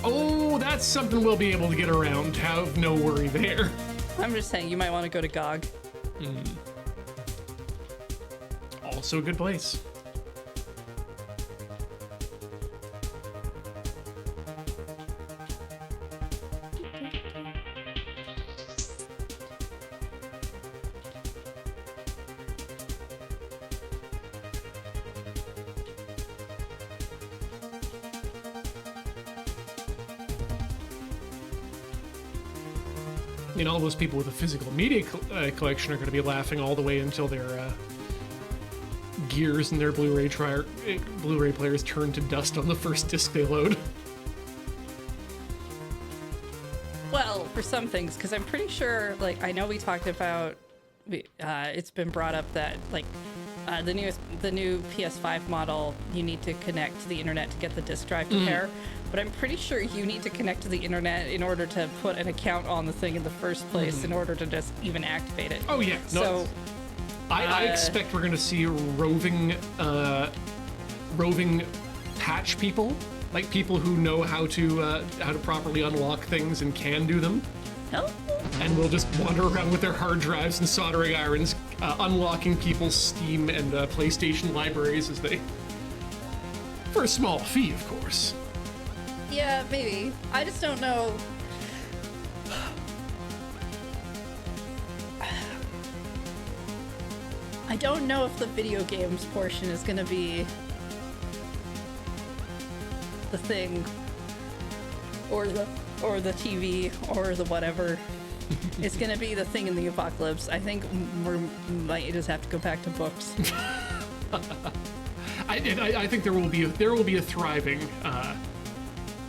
A: Oh, that's something we'll be able to get around. Have no worry there.
B: I'm just saying, you might want to go to GOG.
A: Also a good place. All those people with a physical media collection are going to be laughing all the way until their gears and their Blu-ray players turn to dust on the first disc they load.
B: Well, for some things, because I'm pretty sure, I know we talked about, it's been brought up that, the new PS5 model, you need to connect to the internet to get the disk drive to pair. But I'm pretty sure you need to connect to the internet in order to put an account on the thing in the first place in order to just even activate it.
A: Oh yeah. No,
B: so
A: I expect we're going to see roving patch people, like people who know how to properly unlock things and can do them.
B: No.
A: And we'll just wander around with their hard drives and soldering irons, unlocking people's Steam and PlayStation libraries as they, for a small fee, of course.
B: Yeah, maybe. I just don't know. I don't know if the video games portion is going to be the thing, or the TV, or the whatever. It's going to be the thing in the apocalypse. I think we might just have to go back to books.
A: I think there will be a thriving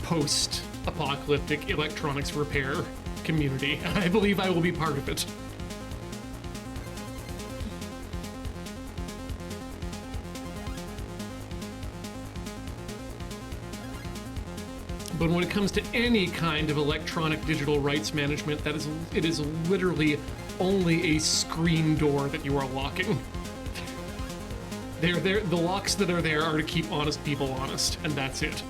A: post-apocalyptic electronics repair community. I believe I will be part of it. But when it comes to any kind of electronic digital rights management, it is literally only a screen door that you are locking. The locks that are there are to keep honest people honest, and that's it.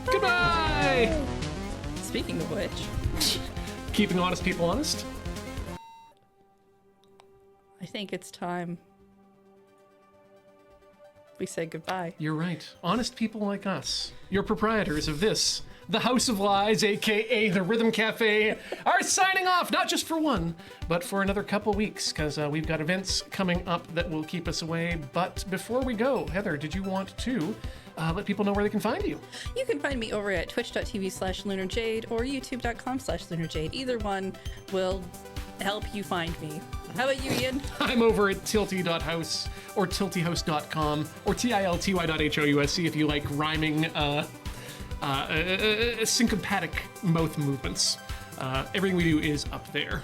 A: Goodbye!
B: Speaking of which,
A: Keeping honest people honest?
B: I think it's time we say goodbye.
A: You're right. Honest people like us, your proprietors of this, the House of Lies, aka the Rhythm Cafe, are signing off, not just for one, but for another couple weeks, because we've got events coming up that will keep us away. But before we go, Heather, did you want to let people know where they can find you?
B: You can find me over at twitch.tv/lunarjade or youtube.com/lunarjade. Either one will help you find me. How about you, Ian? I'm
A: over at tilty.house or tiltyhouse.com or tilty.housc if you like rhyming syncopatic mouth movements. Everything we do is up there.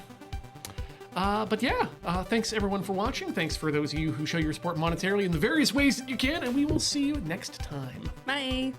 A: But yeah, thanks everyone for watching. Thanks for those of you who show your support monetarily in the various ways that you can, and we will see you next time.
B: Bye.